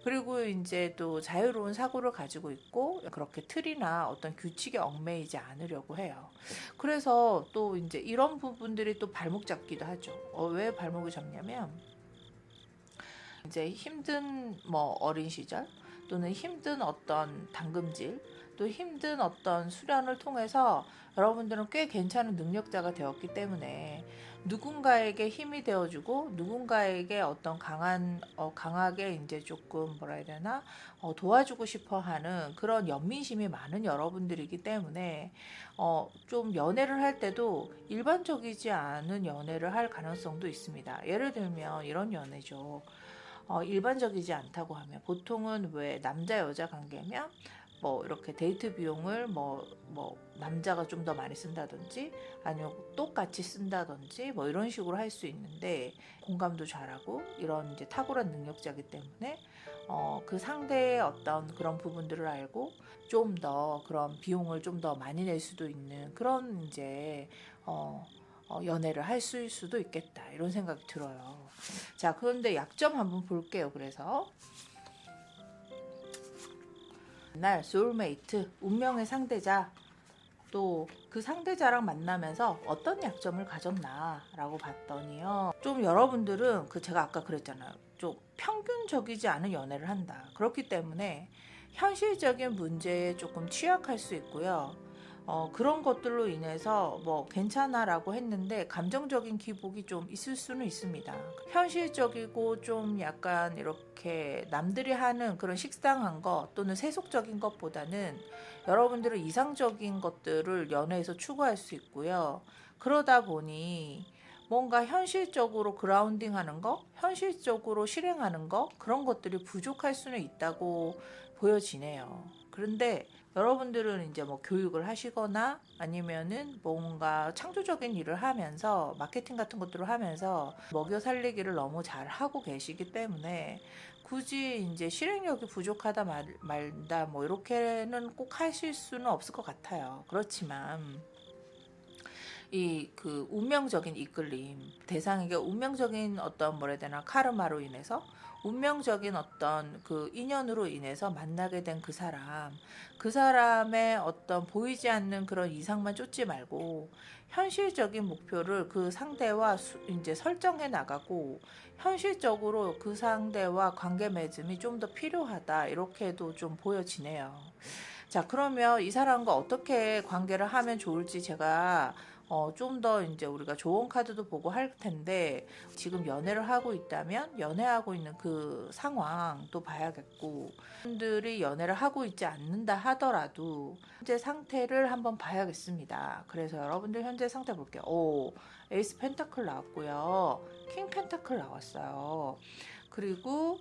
그리고 이제 또 자유로운 사고를 가지고 있고 그렇게 틀이나 어떤 규칙에 얽매이지 않으려고 해요. 그래서 또 이제 이런 부분들이 또 발목 잡기도 하죠. 왜 발목을 잡냐면 이제 힘든 뭐 어린 시절 또는 힘든 어떤 당금질 또 힘든 어떤 수련을 통해서 여러분들은 꽤 괜찮은 능력자가 되었기 때문에 누군가에게 힘이 되어주고 누군가에게 어떤 강하게 이제 조금 뭐라 해야 되나 도와주고 싶어하는 그런 연민심이 많은 여러분들이기 때문에 좀 연애를 할 때도 일반적이지 않은 연애를 할 가능성도 있습니다. 예를 들면 이런 연애죠. 일반적이지 않다고 하면 보통은 왜 남자 여자 관계면 뭐 이렇게 데이트 비용을 뭐 남자가 좀 더 많이 쓴다든지 아니면 똑같이 쓴다든지 뭐 이런 식으로 할 수 있는데, 공감도 잘하고 이런 이제 탁월한 능력자이기 때문에 그 상대의 어떤 그런 부분들을 알고 좀 더 그런 비용을 좀 더 많이 낼 수도 있는 그런 이제 연애를 할 수도 있겠다, 이런 생각이 들어요. 자, 그런데 약점 한번 볼게요. 그래서 날 소울메이트, 운명의 상대자, 또 그 상대자랑 만나면서 어떤 약점을 가졌나라고 봤더니요, 좀 여러분들은 제가 아까 그랬잖아요, 좀 평균적이지 않은 연애를 한다. 그렇기 때문에 현실적인 문제에 조금 취약할 수 있고요. 그런 것들로 인해서 뭐 괜찮아라고 했는데 감정적인 기복이 좀 있을 수는 있습니다. 현실적이고 좀 약간 이렇게 남들이 하는 그런 식상한 것 또는 세속적인 것보다는 여러분들은 이상적인 것들을 연애에서 추구할 수 있고요. 그러다 보니 뭔가 현실적으로 그라운딩 하는 거, 현실적으로 실행하는 거, 그런 것들이 부족할 수는 있다고 보여지네요. 그런데 여러분들은 이제 뭐 교육을 하시거나 아니면은 뭔가 창조적인 일을 하면서 마케팅 같은 것들을 하면서 먹여 살리기를 너무 잘 하고 계시기 때문에 굳이 이제 실행력이 부족하다 말다 뭐 이렇게는 꼭 하실 수는 없을 것 같아요. 그렇지만 이 운명적인 이끌림, 대상에게 운명적인 어떤 뭐라 해야 되나 카르마로 인해서 운명적인 어떤 그 인연으로 인해서 만나게 된 그 사람의 어떤 보이지 않는 그런 이상만 쫓지 말고 현실적인 목표를 그 상대와 이제 설정해 나가고 현실적으로 그 상대와 관계 맺음이 좀 더 필요하다, 이렇게도 좀 보여지네요. 자, 그러면 이 사람과 어떻게 관계를 하면 좋을지 제가 좀 더 이제 우리가 조언 카드도 보고 할 텐데, 지금 연애를 하고 있다면 연애하고 있는 그 상황도 봐야겠고, 분들이 연애를 하고 있지 않는다 하더라도 현재 상태를 한번 봐야겠습니다. 그래서 여러분들 현재 상태 볼게요. 에이스 펜타클 나왔고요. 킹 펜타클 나왔어요. 그리고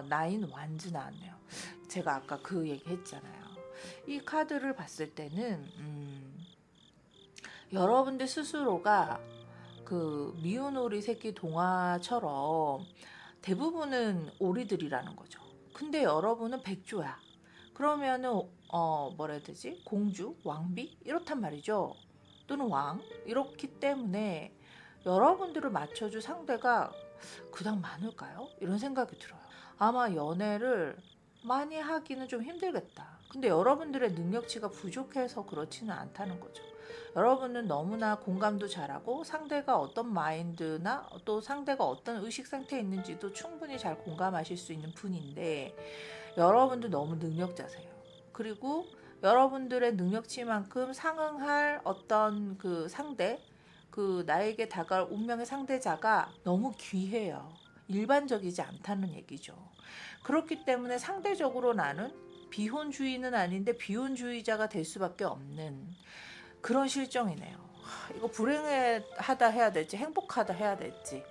나인 완즈 나왔네요. 제가 아까 그 얘기 했잖아요. 이 카드를 봤을 때는 여러분들 스스로가 그 미운 오리 새끼 동화처럼 대부분은 오리들이라는 거죠. 근데 여러분은 백조야. 그러면은 뭐라 해야 되지? 공주, 왕비 이렇단 말이죠. 또는 왕 이렇기 때문에 여러분들을 맞춰줄 상대가 그닥 많을까요? 이런 생각이 들어요. 아마 연애를 많이 하기는 좀 힘들겠다. 근데 여러분들의 능력치가 부족해서 그렇지는 않다는 거죠. 여러분은 너무나 공감도 잘하고 상대가 어떤 마인드나 또 상대가 어떤 의식 상태에 있는지도 충분히 잘 공감하실 수 있는 분인데, 여러분도 너무 능력자세요. 그리고 여러분들의 능력치만큼 상응할 어떤 그 상대, 그 나에게 다가올 운명의 상대자가 너무 귀해요. 일반적이지 않다는 얘기죠. 그렇기 때문에 상대적으로 나는 비혼주의는 아닌데 비혼주의자가 될 수밖에 없는 그런 실정이네요. 이거 불행하다 해야 될지 행복하다 해야 될지,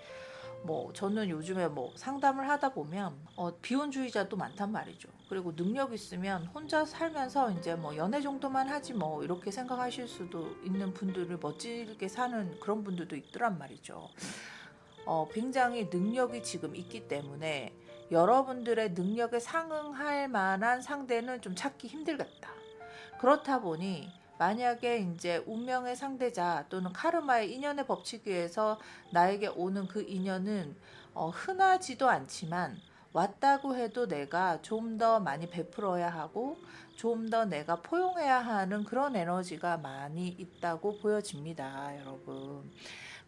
뭐 저는 요즘에 뭐 상담을 하다 보면 비혼주의자도 많단 말이죠. 그리고 능력 있으면 혼자 살면서 이제 뭐 연애 정도만 하지 뭐 이렇게 생각하실 수도 있는 분들을 멋지게 사는 그런 분들도 있더란 말이죠. 굉장히 능력이 지금 있기 때문에 여러분들의 능력에 상응할 만한 상대는 좀 찾기 힘들겠다. 그렇다 보니 만약에 이제 운명의 상대자 또는 카르마의 인연의 법칙에서 나에게 오는 그 인연은 흔하지도 않지만 왔다고 해도 내가 좀 더 많이 베풀어야 하고 좀 더 내가 포용해야 하는 그런 에너지가 많이 있다고 보여집니다, 여러분.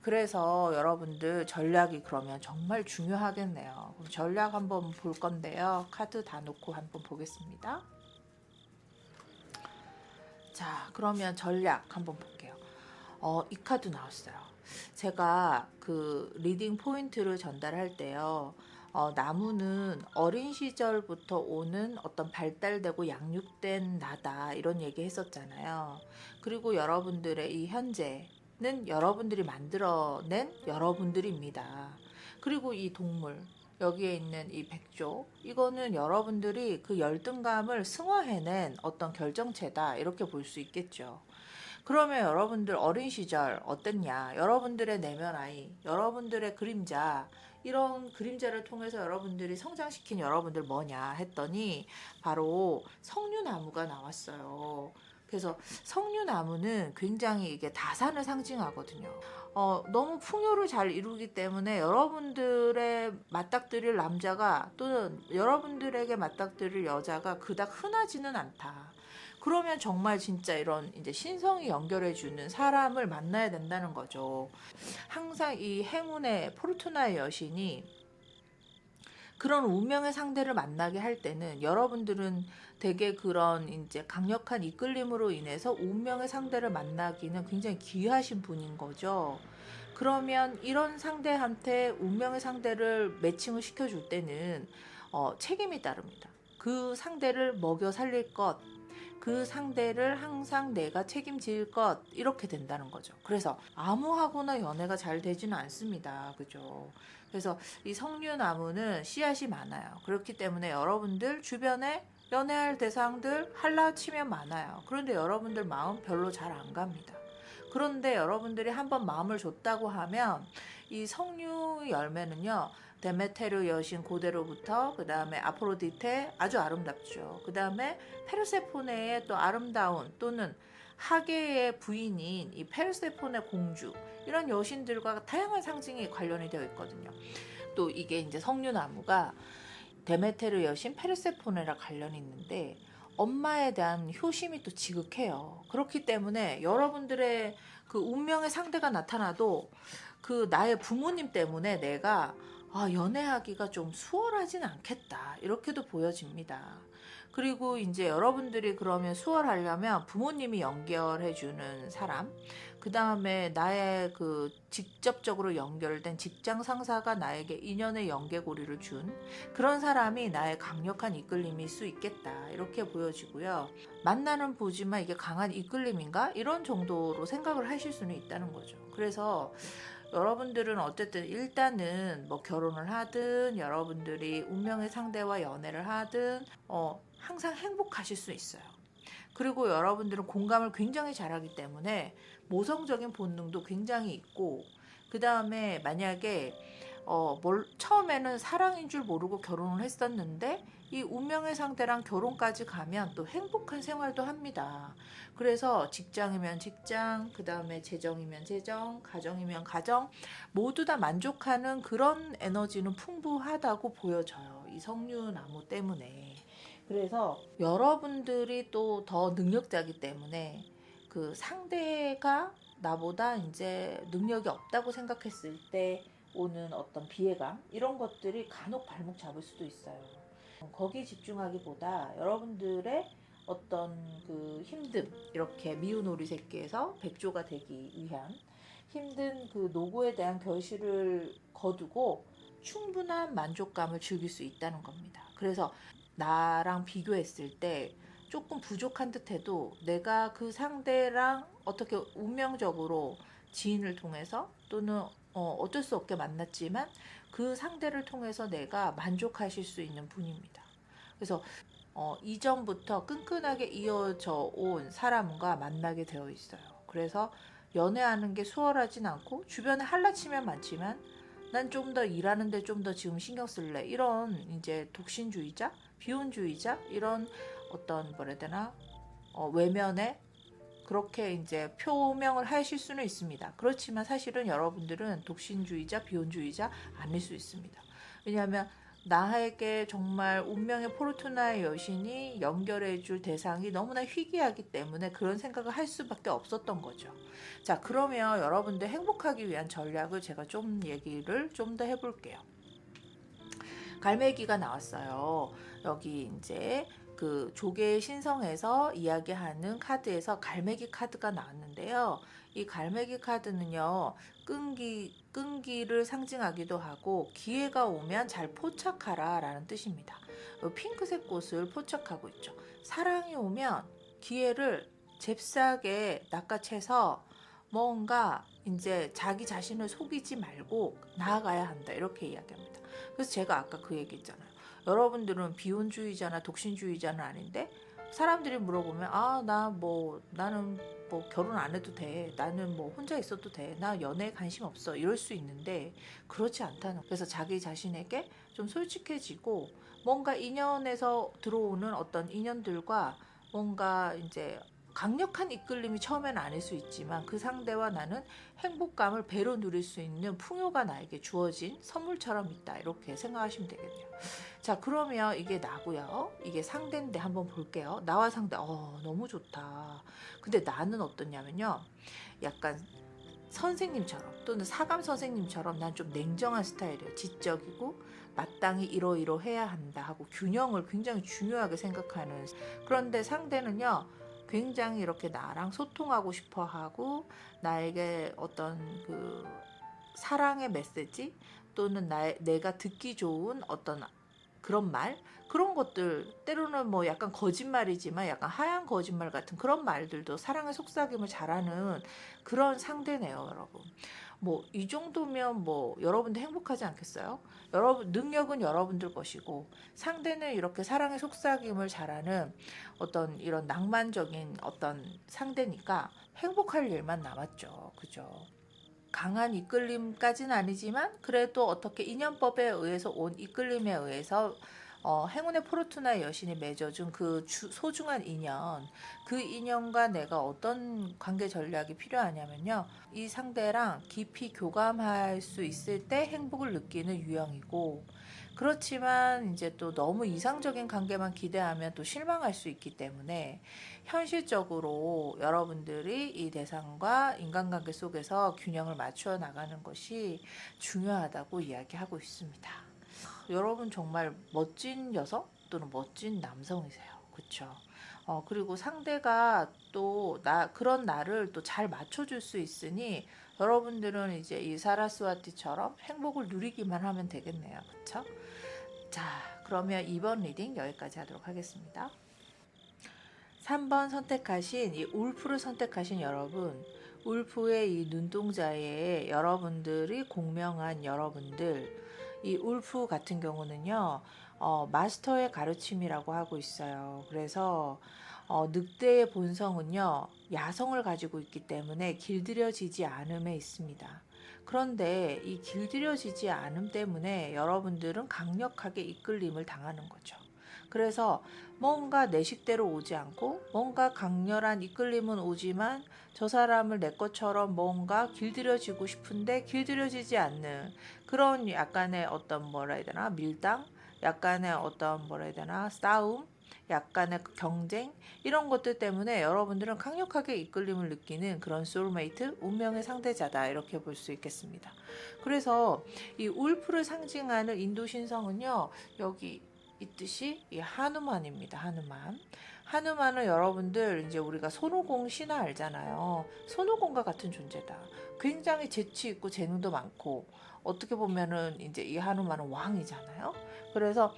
그래서 여러분들 전략이 그러면 정말 중요하겠네요. 그럼 전략 한번 볼 건데요. 카드 다 놓고 한번 보겠습니다. 자, 그러면 전략 한번 볼게요. 이 카드 나왔어요. 제가 그 리딩 포인트를 전달할 때요. 나무는 어린 시절부터 오는 어떤 발달되고 양육된 나다, 이런 얘기 했었잖아요. 그리고 여러분들의 이 현재는 여러분들이 만들어낸 여러분들입니다. 그리고 이 동물, 여기에 있는 이 백조, 이거는 여러분들이 그 열등감을 승화해낸 어떤 결정체다, 이렇게 볼 수 있겠죠. 그러면 여러분들 어린 시절 어땠냐? 여러분들의 내면 아이, 여러분들의 그림자, 이런 그림자를 통해서 여러분들이 성장시킨 여러분들 뭐냐 했더니 바로 석류나무가 나왔어요. 그래서 석류나무는 굉장히 이게 다산을 상징하거든요. 너무 풍요를 잘 이루기 때문에 여러분들의 맞닥뜨릴 남자가 또는 여러분들에게 맞닥뜨릴 여자가 그닥 흔하지는 않다. 그러면 정말 진짜 이런 이제 신성이 연결해주는 사람을 만나야 된다는 거죠. 항상 이 행운의 포르투나의 여신이 그런 운명의 상대를 만나게 할 때는 여러분들은 되게 그런 이제 강력한 이끌림으로 인해서 운명의 상대를 만나기는 굉장히 귀하신 분인 거죠. 그러면 이런 상대한테 운명의 상대를 매칭을 시켜줄 때는 책임이 따릅니다. 그 상대를 먹여 살릴 것, 그 상대를 항상 내가 책임질 것, 이렇게 된다는 거죠. 그래서 아무하고나 연애가 잘 되지는 않습니다. 그죠? 그래서 이 석류나무는 씨앗이 많아요. 그렇기 때문에 여러분들 주변에 연애할 대상들 할라치면 많아요. 그런데 여러분들 마음 별로 잘 안 갑니다. 그런데 여러분들이 한번 마음을 줬다고 하면 이 석류 열매는요, 데메테르 여신 고대로부터 그 다음에 아프로디테, 아주 아름답죠. 그 다음에 페르세포네의 또 아름다운, 또는 하계의 부인인 이 페르세포네 공주, 이런 여신들과 다양한 상징이 관련이 되어 있거든요. 또 이게 이제 석류나무가 데메테르 여신 페르세포네랑 관련이 있는데 엄마에 대한 효심이 또 지극해요. 그렇기 때문에 여러분들의 그 운명의 상대가 나타나도 그 나의 부모님 때문에 내가 연애하기가 좀 수월하진 않겠다, 이렇게도 보여집니다. 그리고 이제 여러분들이 그러면 수월하려면 부모님이 연결해주는 사람, 그 다음에 나의 그 직접적으로 연결된 직장 상사가 나에게 인연의 연계고리를 준 그런 사람이 나의 강력한 이끌림일 수 있겠다, 이렇게 보여지고요. 만나는 보지만 이게 강한 이끌림인가? 이런 정도로 생각을 하실 수는 있다는 거죠. 그래서 여러분들은 어쨌든 일단은 뭐 결혼을 하든 여러분들이 운명의 상대와 연애를 하든 항상 행복하실 수 있어요. 그리고 여러분들은 공감을 굉장히 잘하기 때문에 모성적인 본능도 굉장히 있고, 그 다음에 만약에 처음에는 사랑인 줄 모르고 결혼을 했었는데 이 운명의 상대랑 결혼까지 가면 또 행복한 생활도 합니다. 그래서 직장이면 직장, 그 다음에 재정이면 재정, 가정이면 가정, 모두 다 만족하는 그런 에너지는 풍부하다고 보여져요. 이 석류나무 때문에. 그래서 여러분들이 또 더 능력자이기 때문에 그 상대가 나보다 이제 능력이 없다고 생각했을 때 오는 어떤 비애감, 이런 것들이 간혹 발목 잡을 수도 있어요. 거기 집중하기보다 여러분들의 어떤 그 힘듦, 이렇게 미운 오리 새끼에서 백조가 되기 위한 힘든 그 노고에 대한 결실을 거두고 충분한 만족감을 즐길 수 있다는 겁니다. 그래서 나랑 비교했을 때 조금 부족한 듯해도 내가 그 상대랑 어떻게 운명적으로 지인을 통해서 또는 어쩔 수 없게 만났지만 그 상대를 통해서 내가 만족하실 수 있는 분입니다. 그래서 이전부터 끈끈하게 이어져 온 사람과 만나게 되어 있어요. 그래서 연애하는 게 수월하진 않고 주변에 할라치면 많지만 난 좀 더 일하는데 좀 더 지금 신경 쓸래, 이런 이제 독신주의자, 비혼주의자, 이런 어떤 뭐라 해야 되나 외면에 그렇게 이제 표명을 하실 수는 있습니다. 그렇지만 사실은 여러분들은 독신주의자, 비혼주의자 아닐 수 있습니다. 왜냐하면 나에게 정말 운명의 포르투나의 여신이 연결해줄 대상이 너무나 희귀하기 때문에 그런 생각을 할 수밖에 없었던 거죠. 자, 그러면 여러분들 행복하기 위한 전략을 제가 좀 얘기를 좀 더 해볼게요. 갈매기가 나왔어요. 여기 이제 그 조개의 신성에서 이야기하는 카드에서 갈매기 카드가 나왔는데요. 이 갈매기 카드는요, 끈기를 상징하기도 하고 기회가 오면 잘 포착하라 라는 뜻입니다. 핑크색 꽃을 포착하고 있죠. 사랑이 오면 기회를 잽싸게 낚아채서 뭔가 이제 자기 자신을 속이지 말고 나아가야 한다 이렇게 이야기합니다. 그래서 제가 아까 그 얘기했잖아요. 여러분들은 비혼주의자나 독신주의자는 아닌데 사람들이 물어보면 나는 뭐 결혼 안 해도 돼, 나는 뭐 혼자 있어도 돼, 나 연애에 관심 없어 이럴 수 있는데 그렇지 않다는. 그래서 자기 자신에게 좀 솔직해지고 뭔가 인연에서 들어오는 어떤 인연들과 뭔가 이제 강력한 이끌림이 처음엔 아닐 수 있지만 그 상대와 나는 행복감을 배로 누릴 수 있는 풍요가 나에게 주어진 선물처럼 있다 이렇게 생각하시면 되겠네요. 자, 그러면 이게 나고요, 이게 상대인데 한번 볼게요. 나와 상대, 너무 좋다. 근데 나는 어떠냐면요, 약간 선생님처럼 또는 사감 선생님처럼 난 좀 냉정한 스타일이에요. 지적이고 마땅히 이러이러해야 한다 하고 균형을 굉장히 중요하게 생각하는. 그런데 상대는요, 굉장히 이렇게 나랑 소통하고 싶어 하고 나에게 어떤 그 사랑의 메시지 또는 내가 듣기 좋은 어떤 그런 말, 그런 것들, 때로는 뭐 약간 거짓말이지만 약간 하얀 거짓말 같은 그런 말들도 사랑의 속삭임을 잘하는 그런 상대네요, 여러분. 뭐 이 정도면 뭐 여러분도 행복하지 않겠어요? 여러분 능력은 여러분들 것이고 상대는 이렇게 사랑의 속삭임을 잘하는 어떤 이런 낭만적인 어떤 상대니까 행복할 일만 남았죠. 그죠? 강한 이끌림까지는 아니지만 그래도 어떻게 인연법에 의해서 온 이끌림에 의해서 행운의 포르투나 여신이 맺어준 그 소중한 인연, 그 인연과 내가 어떤 관계 전략이 필요하냐면요, 이 상대랑 깊이 교감할 수 있을 때 행복을 느끼는 유형이고, 그렇지만 이제 또 너무 이상적인 관계만 기대하면 또 실망할 수 있기 때문에 현실적으로 여러분들이 이 대상과 인간관계 속에서 균형을 맞추어 나가는 것이 중요하다고 이야기하고 있습니다. 여러분 정말 멋진 여성 또는 멋진 남성이세요. 그렇죠? 그리고 상대가 또 그런 나를 또 잘 맞춰줄 수 있으니 여러분들은 이제 이 사라스와티처럼 행복을 누리기만 하면 되겠네요. 그렇죠? 자, 그러면 이번 리딩 여기까지 하도록 하겠습니다. 3번 선택하신 이 울프를 선택하신 여러분, 울프의 이 눈동자에 여러분들이 공명한 여러분들, 이 울프 같은 경우는요, 마스터의 가르침이라고 하고 있어요. 그래서 늑대의 본성은요, 야성을 가지고 있기 때문에 길들여지지 않음에 있습니다. 그런데 이 길들여지지 않음 때문에 여러분들은 강력하게 이끌림을 당하는 거죠. 그래서 뭔가 내 식대로 오지 않고 뭔가 강렬한 이끌림은 오지만 저 사람을 내 것처럼 뭔가 길들여지고 싶은데 길들여지지 않는 그런 약간의 어떤 뭐라 해야 되나 밀당, 약간의 어떤 뭐라 해야 되나 싸움, 약간의 경쟁, 이런 것들 때문에 여러분들은 강력하게 이끌림을 느끼는 그런 소울메이트, 운명의 상대자다 이렇게 볼 수 있겠습니다. 그래서 이 울프를 상징하는 인도 신성은요, 여기 있듯이 이 하누만입니다. 하누만은 여러분들 이제 우리가 손오공 신화 알잖아요. 손오공과 같은 존재다. 굉장히 재치 있고 재능도 많고 어떻게 보면은 이제 이 하누만은 왕이잖아요. 그래서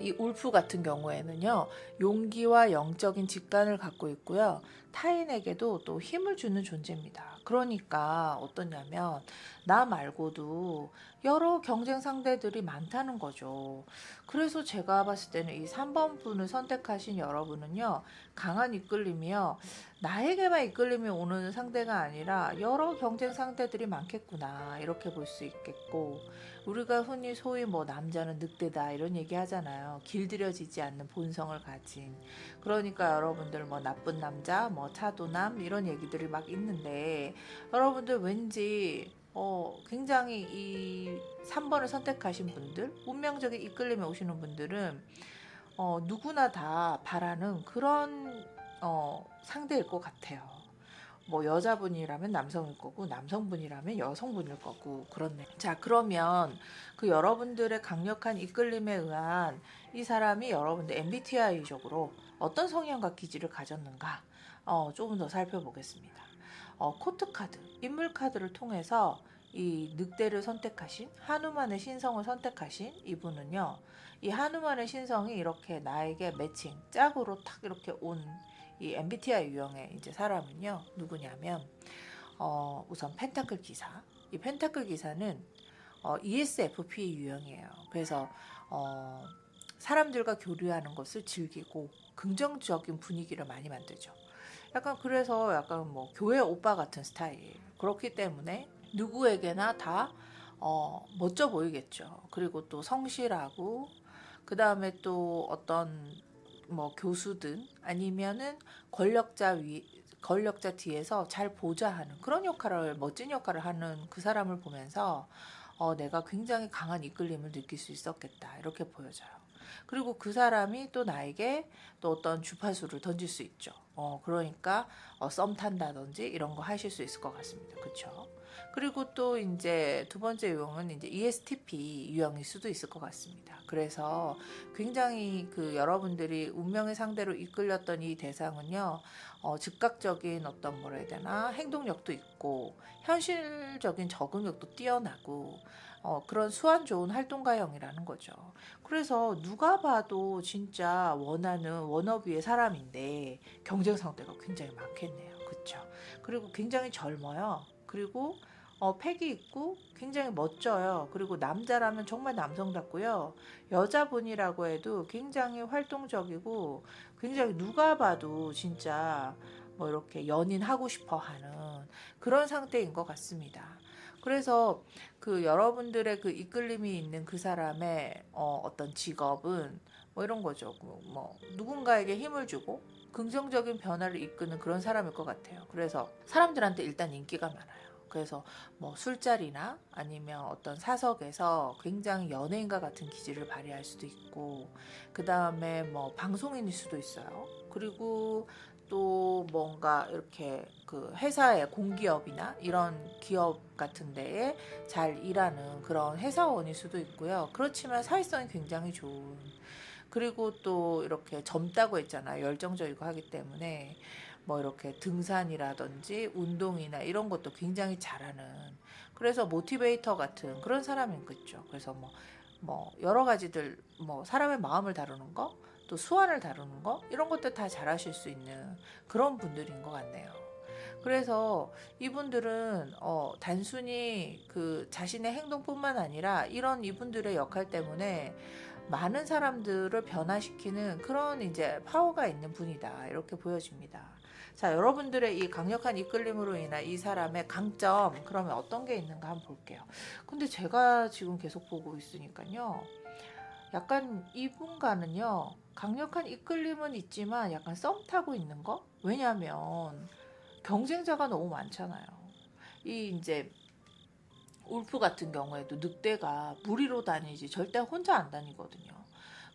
이 울프 같은 경우에는요, 용기와 영적인 직관을 갖고 있고요, 타인에게도 또 힘을 주는 존재입니다. 그러니까 어떠냐면 나 말고도 여러 경쟁 상대들이 많다는 거죠. 그래서 제가 봤을 때는 이 3번 분을 선택하신 여러분은요, 강한 이끌림이요, 나에게만 이끌림이 오는 상대가 아니라 여러 경쟁 상대들이 많겠구나 이렇게 볼 수 있겠고, 우리가 흔히 소위 뭐 남자는 늑대다 이런 얘기 하잖아요. 길들여지지 않는 본성을 가진. 그러니까 여러분들 뭐 나쁜 남자, 뭐 차도남 이런 얘기들이 막 있는데, 여러분들 왠지 굉장히 이 3번을 선택하신 분들, 운명적인 이끌림에 오시는 분들은 누구나 다 바라는 그런 상대일 것 같아요. 뭐 여자분이라면 남성일 거고 남성분이라면 여성분일 거고 그렇네. 자, 그러면 그 여러분들의 강력한 이끌림에 의한 이 사람이 여러분들 MBTI적으로 어떤 성향과 기질을 가졌는가 조금 더 살펴보겠습니다. 코트 카드, 인물 카드를 통해서 이 늑대를 선택하신 하누만의 신성을 선택하신 이분은요, 이 하누만의 신성이 이렇게 나에게 매칭 짝으로 탁 이렇게 온 이 MBTI 유형의 이제 사람은요, 누구냐면 우선 펜타클 기사. 이 펜타클 기사는 ESFP 유형이에요. 그래서 사람들과 교류하는 것을 즐기고 긍정적인 분위기를 많이 만들죠. 약간 그래서 약간 뭐 교회 오빠 같은 스타일. 그렇기 때문에 누구에게나 다 멋져 보이겠죠. 그리고 또 성실하고 그 다음에 또 어떤 뭐 교수든 아니면은 권력자 뒤에서 잘 보좌하는 그런 역할을 멋진 역할을 하는 그 사람을 보면서 내가 굉장히 강한 이끌림을 느낄 수 있었겠다 이렇게 보여져요. 그리고 그 사람이 또 나에게 또 어떤 주파수를 던질 수 있죠. 그러니까 썸 탄다든지 이런 거 하실 수 있을 것 같습니다. 그렇죠? 그리고 또 이제 두 번째 유형은 이제 ESTP 유형일 수도 있을 것 같습니다. 그래서 굉장히 그 여러분들이 운명의 상대로 이끌렸던 이 대상은요, 즉각적인 어떤 뭐라 해야 되나 행동력도 있고 현실적인 적응력도 뛰어나고 그런 수완 좋은 활동가형이라는 거죠. 그래서 누가 봐도 진짜 원하는 워너비의 사람인데 경쟁 상대가 굉장히 많겠네요. 그렇죠? 그리고 굉장히 젊어요. 그리고 팩이 있고 굉장히 멋져요. 그리고 남자라면 정말 남성답고요. 여자분이라고 해도 굉장히 활동적이고 굉장히 누가 봐도 진짜 뭐 이렇게 연인 하고 싶어 하는 그런 상태인 것 같습니다. 그래서 그 여러분들의 그 이끌림이 있는 그 사람의 어떤 직업은 뭐 이런 거죠. 뭐 누군가에게 힘을 주고 긍정적인 변화를 이끄는 그런 사람일 것 같아요. 그래서 사람들한테 일단 인기가 많아요. 그래서 뭐 술자리나 아니면 어떤 사석에서 굉장히 연예인과 같은 기질을 발휘할 수도 있고, 그 다음에 뭐 방송인일 수도 있어요. 그리고 또 뭔가 이렇게 그 회사의 공기업이나 이런 기업 같은 데에 잘 일하는 그런 회사원일 수도 있고요. 그렇지만 사회성이 굉장히 좋은, 그리고 또 이렇게 젊다고 했잖아요. 열정적이고 하기 때문에 뭐 이렇게 등산이라든지 운동이나 이런 것도 굉장히 잘하는, 그래서 모티베이터 같은 그런 사람이겠죠. 그래서 뭐 여러 가지들 뭐 사람의 마음을 다루는 거, 또 수완을 다루는 거 이런 것들 다 잘하실 수 있는 그런 분들인 것 같네요. 그래서 이분들은 단순히 그 자신의 행동뿐만 아니라 이런 이분들의 역할 때문에 많은 사람들을 변화시키는 그런 이제 파워가 있는 분이다 이렇게 보여집니다. 자, 여러분들의 이 강력한 이끌림으로 인한 이 사람의 강점 그러면 어떤 게 있는가 한번 볼게요. 근데 제가 지금 계속 보고 있으니까요, 약간 이분과는요 강력한 이끌림은 있지만 약간 썸 타고 있는 거? 왜냐면 경쟁자가 너무 많잖아요. 이 이제 울프 같은 경우에도 늑대가 무리로 다니지 절대 혼자 안 다니거든요.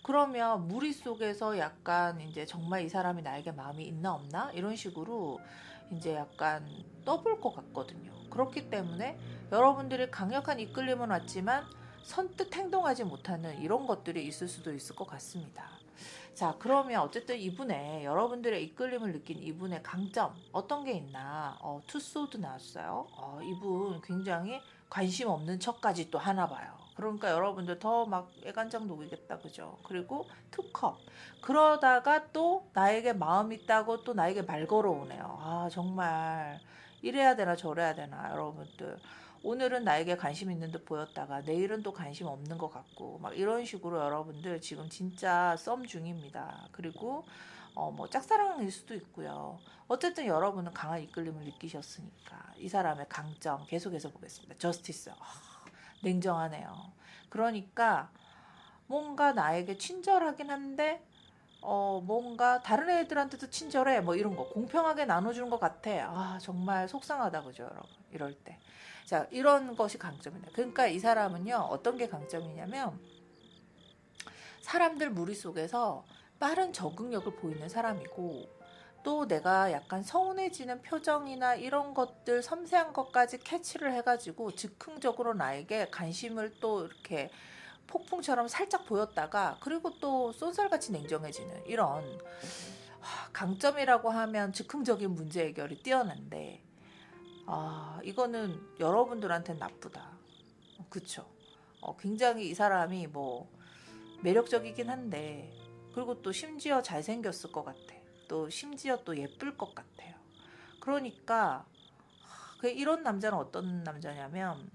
그러면 무리 속에서 약간 이제 정말 이 사람이 나에게 마음이 있나 없나 이런 식으로 이제 약간 떠볼 것 같거든요. 그렇기 때문에 여러분들이 강력한 이끌림은 왔지만 선뜻 행동하지 못하는 이런 것들이 있을 수도 있을 것 같습니다. 자, 그러면 어쨌든 이분의 여러분들의 이끌림을 느낀 이분의 강점 어떤 게 있나? 투소드 나왔어요. 이분 굉장히 관심 없는 척까지 또 하나 봐요. 그러니까 여러분들 더 막 애간장 녹이겠다, 그죠? 그리고 투컵. 그러다가 또 나에게 마음 있다고 또 나에게 말 걸어오네요. 정말 이래야 되나 저래야 되나 여러분들. 오늘은 나에게 관심 있는 듯 보였다가 내일은 또 관심 없는 것 같고 막 이런 식으로 여러분들 지금 진짜 썸 중입니다. 그리고 뭐 짝사랑일 수도 있고요. 어쨌든 여러분은 강한 이끌림을 느끼셨으니까 이 사람의 강점 계속해서 보겠습니다. 저스티스. 냉정하네요. 그러니까 뭔가 나에게 친절하긴 한데 뭔가 다른 애들한테도 친절해 뭐 이런 거 공평하게 나눠주는 것 같아. 정말 속상하다, 그죠 여러분, 이럴 때. 자, 이런 것이 강점이다. 그러니까 이 사람은요 어떤 게 강점이냐면 사람들 무리 속에서 빠른 적응력을 보이는 사람이고, 또 내가 약간 서운해지는 표정이나 이런 것들 섬세한 것까지 캐치를 해가지고 즉흥적으로 나에게 관심을 또 이렇게 폭풍처럼 살짝 보였다가 그리고 또 쏜살같이 냉정해지는 이런 강점이라고 하면 즉흥적인 문제 해결이 뛰어난데, 이거는 여러분들한테는 나쁘다. 그쵸? 굉장히 이 사람이 뭐 매력적이긴 한데, 그리고 또 심지어 잘생겼을 것 같아. 또 심지어 또 예쁠 것 같아요. 그러니까 이런 남자는 어떤 남자냐면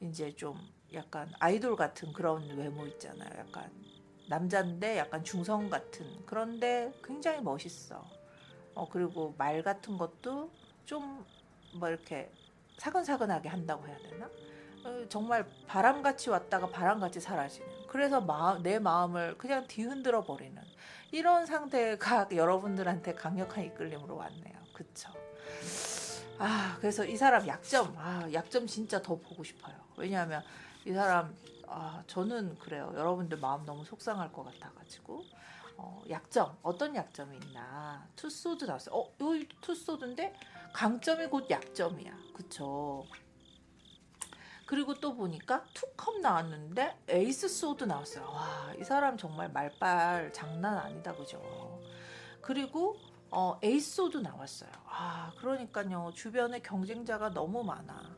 이제 좀 약간 아이돌 같은 그런 외모 있잖아요. 약간 남잔데 약간 중성 같은, 그런데 굉장히 멋있어. 그리고 말 같은 것도 좀 뭐 이렇게 사근사근하게 한다고 해야 되나? 정말 바람같이 왔다가 바람같이 사라지는, 그래서 내 마음을 그냥 뒤흔들어 버리는 이런 상태가 여러분들한테 강력한 이끌림으로 왔네요. 그쵸? 그래서 이 사람 약점, 약점 진짜 더 보고 싶어요. 왜냐하면 이 사람, 저는 그래요. 여러분들 마음 너무 속상할 것 같아가지고. 약점, 어떤 약점이 있나. 투소드 나왔어요. 여기 투소드인데 강점이 곧 약점이야. 그쵸? 그리고 또 보니까 투컵 나왔는데 에이스 소드 나왔어요. 와, 이 사람 정말 말빨 장난 아니다. 그죠? 그리고 에이스 소드 나왔어요. 그러니까요. 주변에 경쟁자가 너무 많아.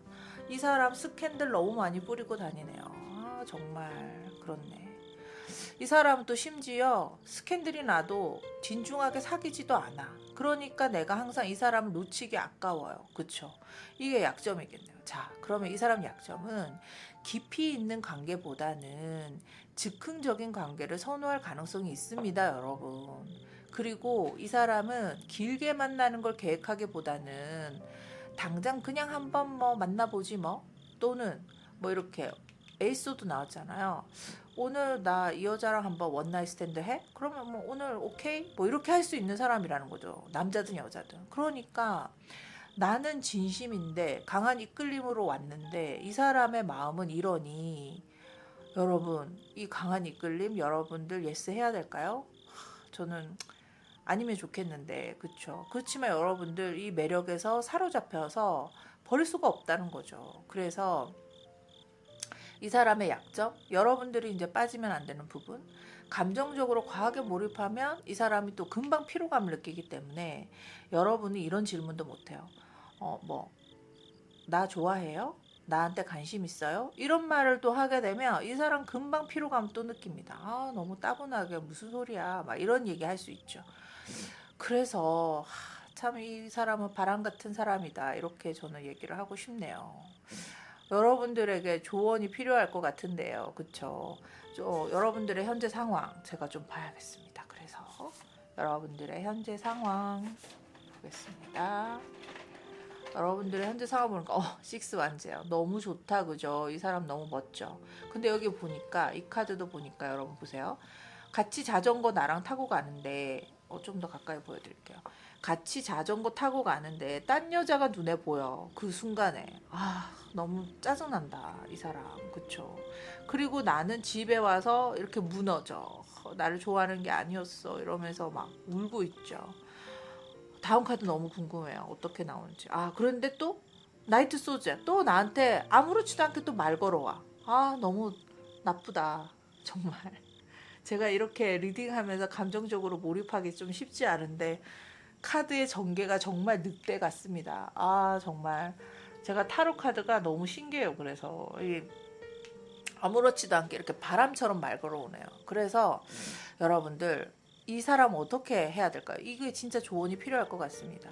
이 사람 스캔들 너무 많이 뿌리고 다니네요. 정말 그렇네. 이 사람은 또 심지어 스캔들이 나도 진중하게 사귀지도 않아. 그러니까 내가 항상 이 사람을 놓치기 아까워요. 그쵸? 이게 약점이겠네요. 자, 그러면 이 사람 약점은 깊이 있는 관계보다는 즉흥적인 관계를 선호할 가능성이 있습니다, 여러분. 그리고 이 사람은 길게 만나는 걸 계획하기보다는 당장 그냥 한번 뭐 만나보지 뭐, 또는 뭐 이렇게 에이소도 나왔잖아요. 오늘 나 이 여자랑 한번 원나잇 스탠드 해? 그러면 뭐 오늘 오케이? 뭐 이렇게 할 수 있는 사람이라는 거죠. 남자든 여자든. 그러니까 나는 진심인데 강한 이끌림으로 왔는데 이 사람의 마음은 이러니, 여러분 이 강한 이끌림 여러분들 예스 해야 될까요? 저는 아니면 좋겠는데, 그쵸? 그렇지만 여러분들 이 매력에서 사로잡혀서 버릴 수가 없다는 거죠. 그래서 이 사람의 약점, 여러분들이 이제 빠지면 안 되는 부분, 감정적으로 과하게 몰입하면 이 사람이 또 금방 피로감을 느끼기 때문에 여러분이 이런 질문도 못해요. 나 좋아해요? 나한테 관심 있어요? 이런 말을 또 하게 되면 이 사람 금방 피로감 또 느낍니다. 너무 따분하게 무슨 소리야, 막 이런 얘기 할 수 있죠. 그래서 참 이 사람은 바람 같은 사람이다, 이렇게 저는 얘기를 하고 싶네요. 여러분들에게 조언이 필요할 것 같은데요. 그쵸? 여러분들의 현재 상황 제가 좀 봐야겠습니다. 그래서 여러분들의 현재 상황 보겠습니다. 여러분들의 현재 상황 보니까 식스 완제요. 너무 좋다. 그죠? 이 사람 너무 멋져. 근데 여기 보니까 이 카드도 보니까 여러분 보세요. 같이 자전거 나랑 타고 가는데 좀 더 가까이 보여드릴게요. 같이 자전거 타고 가는데 딴 여자가 눈에 보여. 그 순간에 너무 짜증난다 이 사람. 그쵸? 그리고 나는 집에 와서 이렇게 무너져. 나를 좋아하는 게 아니었어 이러면서 막 울고 있죠. 다음 카드 너무 궁금해요. 어떻게 나오는지. 그런데 또 나이트 소즈야. 또 나한테 아무렇지도 않게 또 말 걸어와. 너무 나쁘다. 정말. 제가 이렇게 리딩하면서 감정적으로 몰입하기 좀 쉽지 않은데 카드의 전개가 정말 늑대 같습니다. 정말 제가 타로 카드가 너무 신기해요. 그래서 아무렇지도 않게 이렇게 바람처럼 말 걸어오네요. 그래서 여러분들 이 사람 어떻게 해야 될까요? 이게 진짜 조언이 필요할 것 같습니다.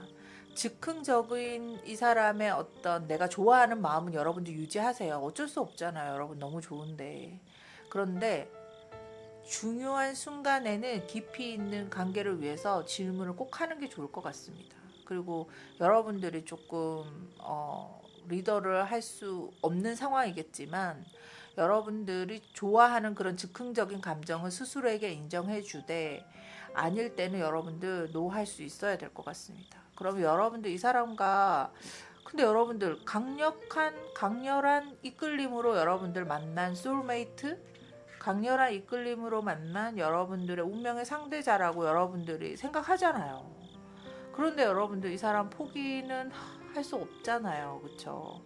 즉흥적인 이 사람의 어떤 내가 좋아하는 마음은 여러분들 유지하세요. 어쩔 수 없잖아요. 여러분 너무 좋은데. 그런데 중요한 순간에는 깊이 있는 관계를 위해서 질문을 꼭 하는 게 좋을 것 같습니다. 그리고 여러분들이 조금 리더를 할 수 없는 상황이겠지만 여러분들이 좋아하는 그런 즉흥적인 감정을 스스로에게 인정해 주되, 아닐 때는 여러분들 노 할 수 있어야 될 것 같습니다. 그러면 여러분들 이 사람과, 근데 여러분들 강렬한 이끌림으로 여러분들 만난 소울메이트, 강렬한 이끌림으로 만난 여러분들의 운명의 상대자라고 여러분들이 생각하잖아요. 그런데 여러분들 이 사람 포기는 할 수 없잖아요. 그쵸?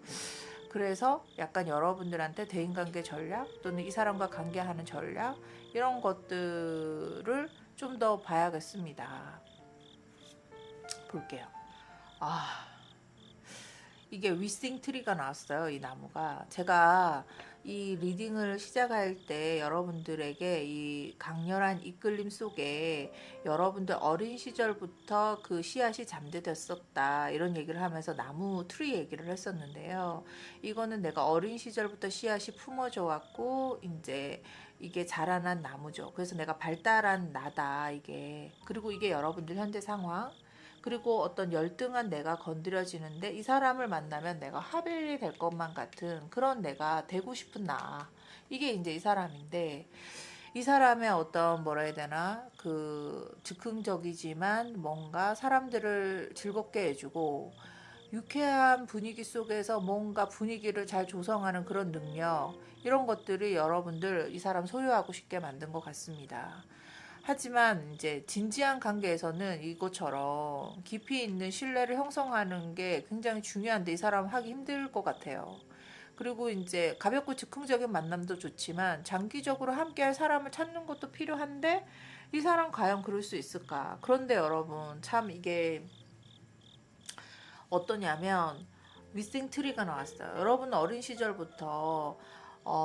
그래서 약간 여러분들한테 대인관계 전략 또는 이 사람과 관계하는 전략, 이런 것들을 좀 더 봐야겠습니다. 볼게요. 이게 위싱 트리가 나왔어요. 이 나무가. 제가 이 리딩을 시작할 때 여러분들에게 이 강렬한 이끌림 속에 여러분들 어린 시절부터 그 씨앗이 잠재됐었다 이런 얘기를 하면서 나무 트리 얘기를 했었는데요. 이거는 내가 어린 시절부터 씨앗이 품어져 왔고 이제 이게 자라난 나무죠. 그래서 내가 발달한 나다 이게. 그리고 이게 여러분들 현재 상황, 그리고 어떤 열등한 내가 건드려지는데 이 사람을 만나면 내가 하벨이 될 것만 같은 그런 내가 되고 싶은 나. 이게 이제 이 사람인데, 이 사람의 어떤 뭐라 해야 되나 그 즉흥적이지만 뭔가 사람들을 즐겁게 해주고 유쾌한 분위기 속에서 뭔가 분위기를 잘 조성하는 그런 능력, 이런 것들이 여러분들 이 사람 소유하고 싶게 만든 것 같습니다. 하지만 이제 진지한 관계에서는 이것처럼 깊이 있는 신뢰를 형성하는 게 굉장히 중요한데 이 사람 하기 힘들 것 같아요. 그리고 이제 가볍고 즉흥적인 만남도 좋지만 장기적으로 함께할 사람을 찾는 것도 필요한데 이 사람 과연 그럴 수 있을까? 그런데 여러분 참 이게 어떠냐면 미싱 트리가 나왔어요. 여러분 어린 시절부터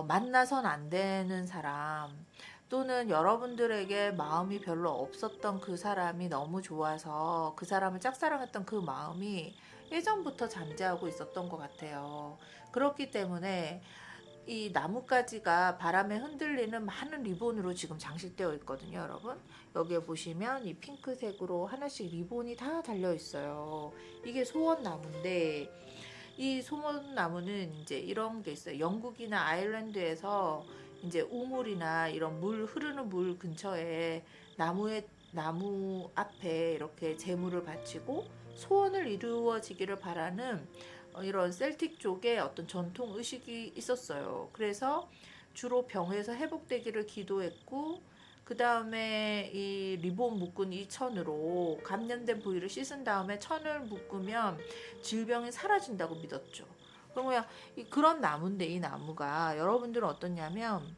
만나선 안 되는 사람, 또는 여러분들에게 마음이 별로 없었던 그 사람이 너무 좋아서 그 사람을 짝사랑했던 그 마음이 예전부터 잠재하고 있었던 것 같아요. 그렇기 때문에 이 나뭇가지가 바람에 흔들리는 많은 리본으로 지금 장식되어 있거든요, 여러분. 여기에 보시면 이 핑크색으로 하나씩 리본이 다 달려 있어요. 이게 소원나무인데 이 소원나무는 이제 이런 게 있어요. 영국이나 아일랜드에서 이제 우물이나 이런 물 흐르는 물 근처에 나무 앞에 이렇게 제물을 바치고 소원을 이루어지기를 바라는 이런 셀틱 쪽에 어떤 전통 의식이 있었어요. 그래서 주로 병에서 회복되기를 기도했고, 그 다음에 이 리본 묶은 이 천으로 감염된 부위를 씻은 다음에 천을 묶으면 질병이 사라진다고 믿었죠. 그러면 그런 나무인데 이 나무가 여러분들은 어떻냐면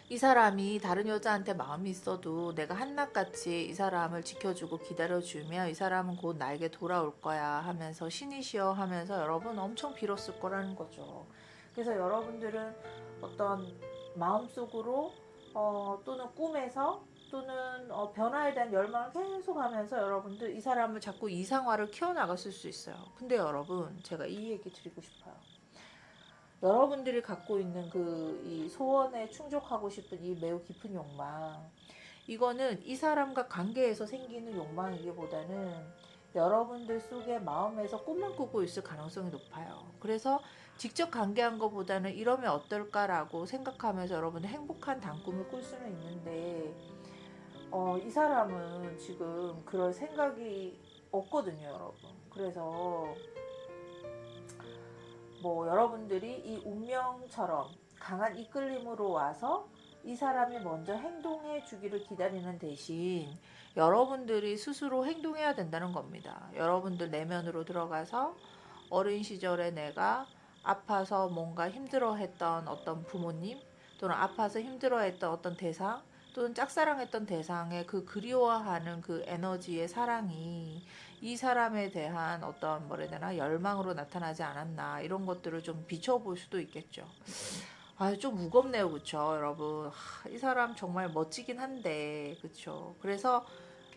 이 사람이 다른 여자한테 마음이 있어도 내가 한낱같이 이 사람을 지켜주고 기다려주면 이 사람은 곧 나에게 돌아올 거야 하면서 신이시여 하면서 여러분 엄청 빌었을 거라는 거죠. 그래서 여러분들은 어떤 마음속으로 또는 꿈에서 또는 변화에 대한 열망을 계속 하면서 여러분들 이 사람을 자꾸 이상화를 키워나갔을 수 있어요. 근데 여러분 제가 이 얘기 드리고 싶어요. 여러분들이 갖고 있는 그 이 소원에 충족하고 싶은 이 매우 깊은 욕망, 이거는 이 사람과 관계에서 생기는 욕망이기보다는 여러분들 속의 마음에서 꿈만 꾸고 있을 가능성이 높아요. 그래서 직접 관계한 것보다는 이러면 어떨까라고 생각하면서 여러분들 행복한 단꿈을 꿀 수는 있는데 이 사람은 지금 그럴 생각이 없거든요, 여러분. 그래서 뭐 여러분들이 이 운명처럼 강한 이끌림으로 와서 이 사람이 먼저 행동해 주기를 기다리는 대신 여러분들이 스스로 행동해야 된다는 겁니다. 여러분들 내면으로 들어가서 어린 시절에 내가 아파서 뭔가 힘들어했던 어떤 부모님, 또는 아파서 힘들어했던 어떤 대상, 또는 짝사랑했던 대상의 그 그리워하는 그 에너지의 사랑이 이 사람에 대한 어떤 뭐라 해야 되나 열망으로 나타나지 않았나, 이런 것들을 좀 비춰볼 수도 있겠죠. 좀 무겁네요, 그쵸, 여러분. 이 사람 정말 멋지긴 한데, 그쵸. 그래서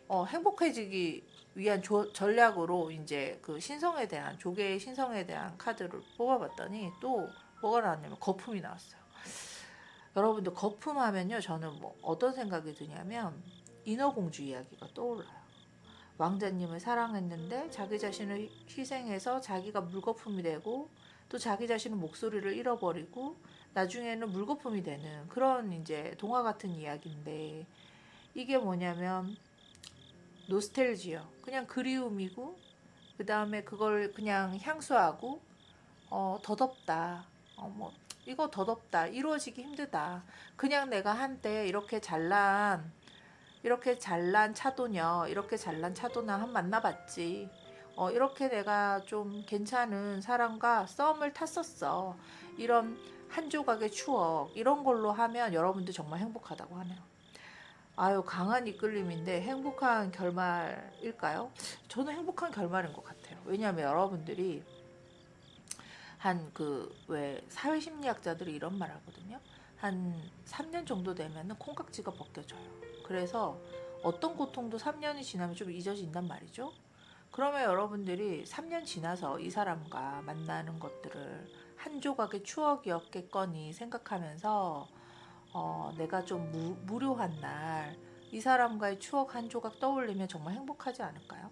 행복해지기 위한 전략으로 이제 그 신성에 대한, 조개의 신성에 대한 카드를 뽑아봤더니 또 뭐가 나왔냐면 거품이 나왔어요. 여러분들 거품하면요, 저는 뭐 어떤 생각이 드냐면 인어공주 이야기가 떠올라요. 왕자님을 사랑했는데 자기 자신을 희생해서 자기가 물거품이 되고 또 자기 자신은 목소리를 잃어버리고 나중에는 물거품이 되는 그런 이제 동화 같은 이야기인데, 이게 뭐냐면 노스텔지어, 그냥 그리움이고, 그 다음에 그걸 그냥 향수하고 더덥다, 뭐 이거 더덥다, 이루어지기 힘들다, 그냥 내가 한때 이렇게 잘난 차도녀, 이렇게 잘난 차도나 한 만나봤지, 이렇게 내가 좀 괜찮은 사람과 썸을 탔었어, 이런 한 조각의 추억, 이런 걸로 하면 여러분들 정말 행복하다고 하네요. 강한 이끌림인데 행복한 결말일까요? 저는 행복한 결말인 것 같아요. 왜냐하면 여러분들이 한 그 왜 사회심리학자들이 이런 말 하거든요. 한 3년 정도 되면은 콩깍지가 벗겨져요. 그래서 어떤 고통도 3년이 지나면 좀 잊어진단 말이죠. 그러면 여러분들이 3년 지나서 이 사람과 만나는 것들을 한 조각의 추억이었겠거니 생각하면서 내가 좀 무료한 날 이 사람과의 추억 한 조각 떠올리면 정말 행복하지 않을까요?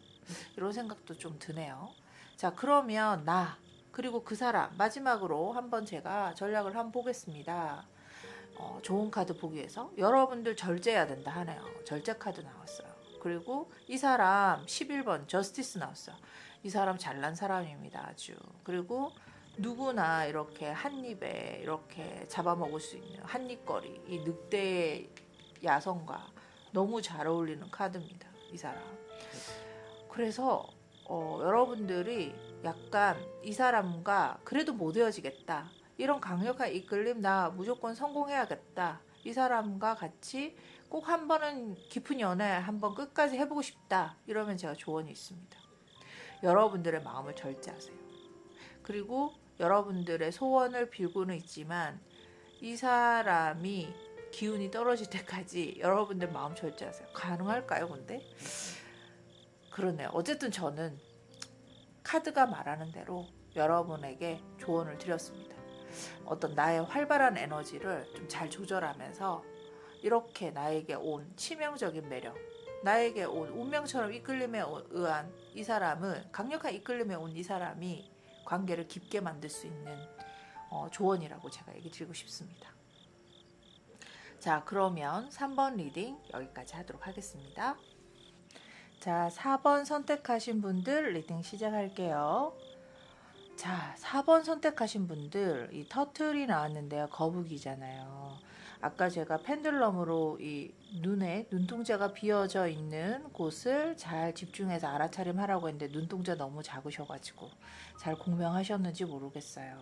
이런 생각도 좀 드네요. 자, 그러면 나 그리고 그 사람 마지막으로 한번 제가 전략을 한번 보겠습니다. 좋은 카드 보기 위해서 여러분들 절제해야 된다 하네요. 절제 카드 나왔어요. 그리고 이 사람 11번 저스티스 나왔어요. 이 사람 잘난 사람입니다. 아주. 그리고 누구나 이렇게 한 입에 이렇게 잡아먹을 수 있는 한입거리 이 늑대의 야성과 너무 잘 어울리는 카드입니다. 이 사람. 그래서 여러분들이 약간 이 사람과 그래도 못 헤어지겠다. 이런 강력한 이끌림 나 무조건 성공해야겠다. 이 사람과 같이 꼭 한 번은 깊은 연애 한번 끝까지 해보고 싶다. 이러면 제가 조언이 있습니다. 여러분들의 마음을 절제하세요. 그리고 여러분들의 소원을 빌고는 있지만 이 사람이 기운이 떨어질 때까지 여러분들 마음 절제하세요. 가능할까요, 근데? 그러네요. 어쨌든 저는 카드가 말하는 대로 여러분에게 조언을 드렸습니다. 어떤 나의 활발한 에너지를 좀 잘 조절하면서 이렇게 나에게 온 치명적인 매력, 나에게 온 운명처럼 이끌림에 의한 이 사람은 강력한 이끌림에 온 이 사람이 관계를 깊게 만들 수 있는 조언이라고 제가 얘기 드리고 싶습니다. 자, 그러면 3번 리딩 여기까지 하도록 하겠습니다. 자, 4번 선택하신 분들 리딩 시작할게요. 자, 4번 선택하신 분들 이 터틀이 나왔는데요. 거북이잖아요. 아까 제가 펜들럼으로 이 눈동자가 비어져 있는 곳을 잘 집중해서 알아차림하라고 했는데 눈동자 너무 작으셔가지고 잘 공명하셨는지 모르겠어요.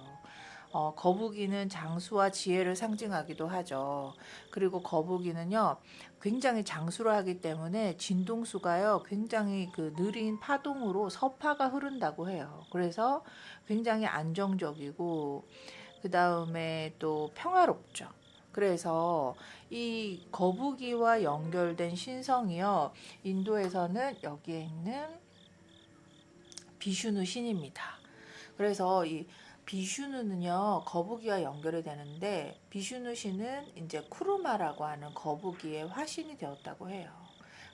거북이는 장수와 지혜를 상징하기도 하죠. 그리고 거북이는요, 굉장히 장수를 하기 때문에 진동수가요, 굉장히 그 느린 파동으로 서파가 흐른다고 해요. 그래서 굉장히 안정적이고, 그 다음에 또 평화롭죠. 그래서 이 거북이와 연결된 신성이요, 인도에서는 여기에 있는 비슈누 신입니다. 그래서 이 비슈누는요 거북이와 연결이 되는데 비슈누 신은 이제 쿠르마라고 하는 거북이의 화신이 되었다고 해요.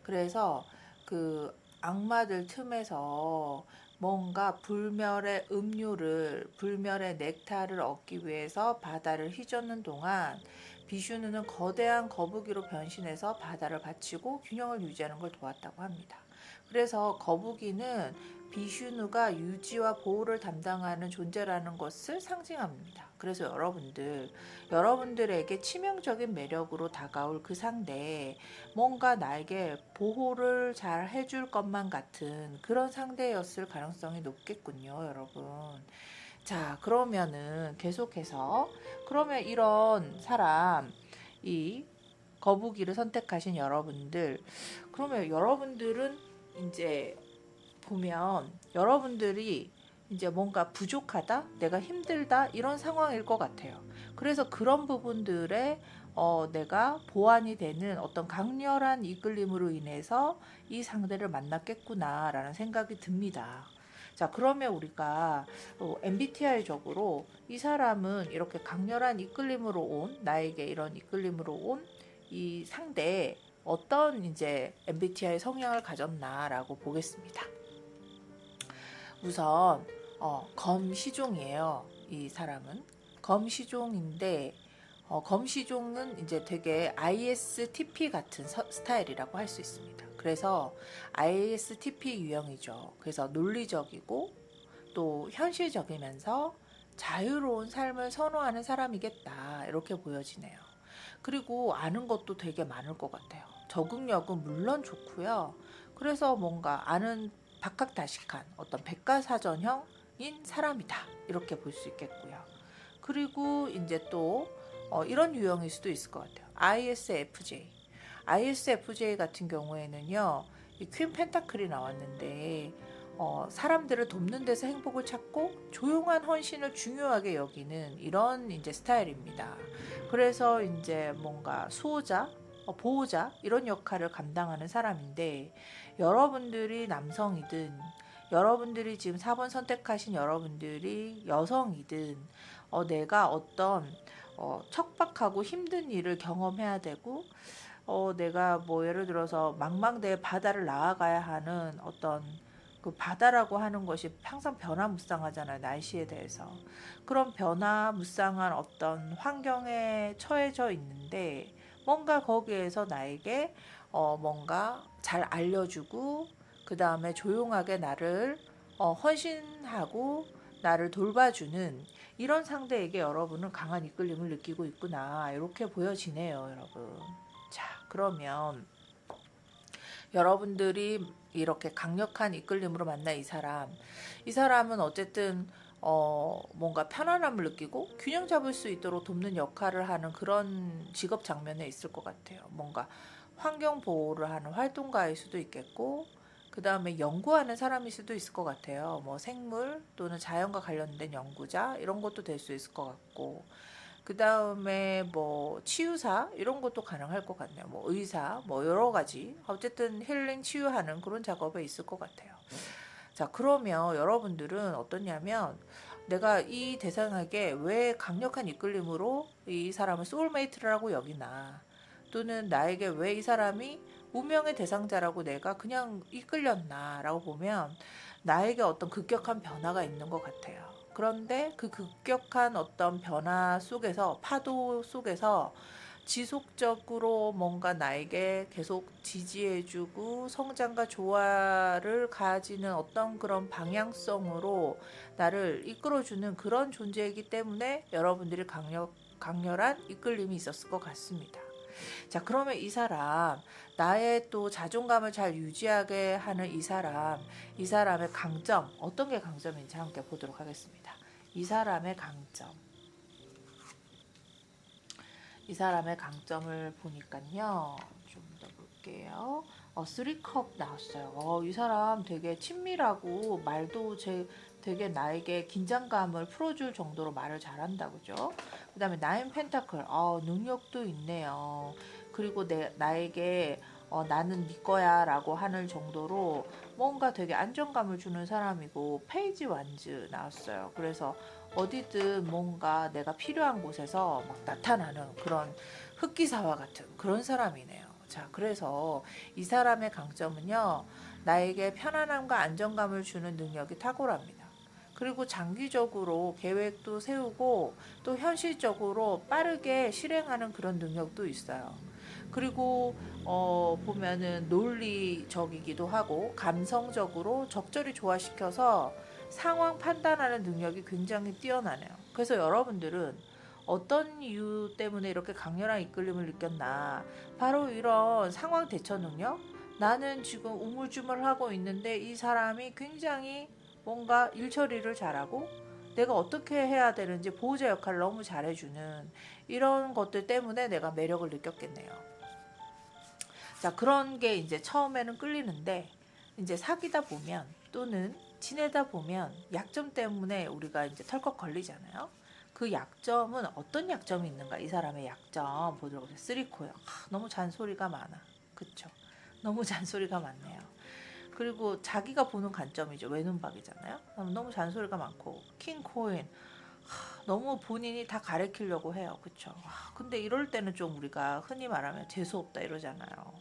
그래서 그 악마들 틈에서 뭔가 불멸의 음료를 불멸의 넥타를 얻기 위해서 바다를 휘젓는 동안 비슈누는 거대한 거북이로 변신해서 바다를 바치고 균형을 유지하는 걸 도왔다고 합니다. 그래서 거북이는 비슈누가 유지와 보호를 담당하는 존재라는 것을 상징합니다. 그래서 여러분들에게 치명적인 매력으로 다가올 그 상대, 뭔가 나에게 보호를 잘 해줄 것만 같은 그런 상대였을 가능성이 높겠군요, 여러분. 자, 그러면은 계속해서 그러면 이런 사람, 이 거북이를 선택하신 여러분들, 그러면 여러분들은 이제 보면 여러분들이 이제 뭔가 부족하다, 내가 힘들다 이런 상황일 것 같아요. 그래서 그런 부분들에 내가 보완이 되는 어떤 강렬한 이끌림으로 인해서 이 상대를 만났겠구나라는 생각이 듭니다. 자, 그러면 우리가 MBTI적으로 이 사람은 이렇게 강렬한 이끌림으로 온 나에게 이런 이끌림으로 온 이 상대에 어떤 이제 MBTI 성향을 가졌나라고 보겠습니다. 우선 검시종이에요. 이 사람은 검시종인데 검시종은 이제 되게 ISTP 같은 스타일이라고 할 수 있습니다. 그래서 ISTP 유형이죠. 그래서 논리적이고 또 현실적이면서 자유로운 삶을 선호하는 사람이겠다 이렇게 보여지네요. 그리고 아는 것도 되게 많을 것 같아요. 적응력은 물론 좋고요. 그래서 뭔가 아는 박학다식한 어떤 백과사전형인 사람이다 이렇게 볼 수 있겠고요. 그리고 이제 또 이런 유형일 수도 있을 것 같아요. ISFJ 같은 경우에는요, 이 퀸 펜타클이 나왔는데 사람들을 돕는 데서 행복을 찾고 조용한 헌신을 중요하게 여기는 이런 이제 스타일입니다. 그래서 이제 뭔가 수호자, 보호자 이런 역할을 감당하는 사람인데, 여러분들이 남성이든 여러분들이 지금 4번 선택하신 여러분들이 여성이든 내가 어떤 척박하고 힘든 일을 경험해야 되고, 내가 뭐 예를 들어서 망망대해 바다를 나아가야 하는 어떤 그 바다라고 하는 것이 항상 변화무쌍하잖아요. 날씨에 대해서. 그런 변화무쌍한 어떤 환경에 처해져 있는데, 뭔가 거기에서 나에게 뭔가 잘 알려주고, 그 다음에 조용하게 나를 헌신하고 나를 돌봐주는 이런 상대에게 여러분은 강한 이끌림을 느끼고 있구나, 이렇게 보여지네요, 여러분. 자, 그러면 여러분들이 이렇게 강력한 이끌림으로 만나 이 사람은 어쨌든 뭔가 편안함을 느끼고 균형 잡을 수 있도록 돕는 역할을 하는 그런 직업 장면에 있을 것 같아요. 뭔가 환경 보호를 하는 활동가일 수도 있겠고, 그 다음에 연구하는 사람일 수도 있을 것 같아요. 뭐 생물 또는 자연과 관련된 연구자 이런 것도 될 수 있을 것 같고, 그 다음에 뭐 치유사 이런 것도 가능할 것 같네요. 뭐 의사 뭐 여러 가지 어쨌든 힐링 치유하는 그런 작업에 있을 것 같아요. 자, 그러면 여러분들은 어떠냐면, 내가 이 대상에게 왜 강력한 이끌림으로 이 사람을 소울메이트라고 여기나, 또는 나에게 왜 이 사람이 운명의 대상자라고 내가 그냥 이끌렸나라고 보면, 나에게 어떤 급격한 변화가 있는 것 같아요. 그런데 그 급격한 어떤 변화 속에서, 파도 속에서 지속적으로 뭔가 나에게 계속 지지해주고 성장과 조화를 가지는 어떤 그런 방향성으로 나를 이끌어주는 그런 존재이기 때문에 여러분들이 강렬한 이끌림이 있었을 것 같습니다. 자, 그러면 이 사람, 나의 또 자존감을 잘 유지하게 하는 이 사람의 강점, 어떤 게 강점인지 함께 보도록 하겠습니다. 이 사람의 강점. 이 사람의 강점을 보니까요. 좀 더 볼게요. 3컵 나왔어요. 이 사람 되게 친밀하고 말도 되게 나에게 긴장감을 풀어줄 정도로 말을 잘한다, 그죠? 그 다음에 9 펜타클. 능력도 있네요. 그리고 나에게 나는 네 거야 라고 하는 정도로 뭔가 되게 안정감을 주는 사람이고, 페이지 완즈 나왔어요. 그래서 어디든 뭔가 내가 필요한 곳에서 막 나타나는 그런 흑기사와 같은 그런 사람이네요. 자, 그래서 이 사람의 강점은요, 나에게 편안함과 안정감을 주는 능력이 탁월합니다. 그리고 장기적으로 계획도 세우고 또 현실적으로 빠르게 실행하는 그런 능력도 있어요. 그리고 보면은 논리적이기도 하고 감성적으로 적절히 조화시켜서 상황 판단하는 능력이 굉장히 뛰어나네요. 그래서 여러분들은 어떤 이유 때문에 이렇게 강렬한 이끌림을 느꼈나? 바로 이런 상황 대처 능력? 나는 지금 우물쭈물하고 있는데 이 사람이 굉장히 뭔가 일 처리를 잘하고 내가 어떻게 해야 되는지 보호자 역할을 너무 잘해주는 이런 것들 때문에 내가 매력을 느꼈겠네요. 자, 그런 게 이제 처음에는 끌리는데, 이제 사귀다 보면 또는 지내다 보면 약점 때문에 우리가 이제 털컥 걸리잖아요. 그 약점은 어떤 약점이 있는가? 이 사람의 약점 보도록 해요. 쓰리코요. 너무 잔소리가 많아. 그쵸? 너무 잔소리가 많네요. 그리고 자기가 보는 관점이죠. 외눈박이잖아요. 너무 잔소리가 많고, 킹코인. 너무 본인이 다 가리키려고 해요. 그쵸? 근데 이럴 때는 좀 우리가 흔히 말하면 재수없다 이러잖아요.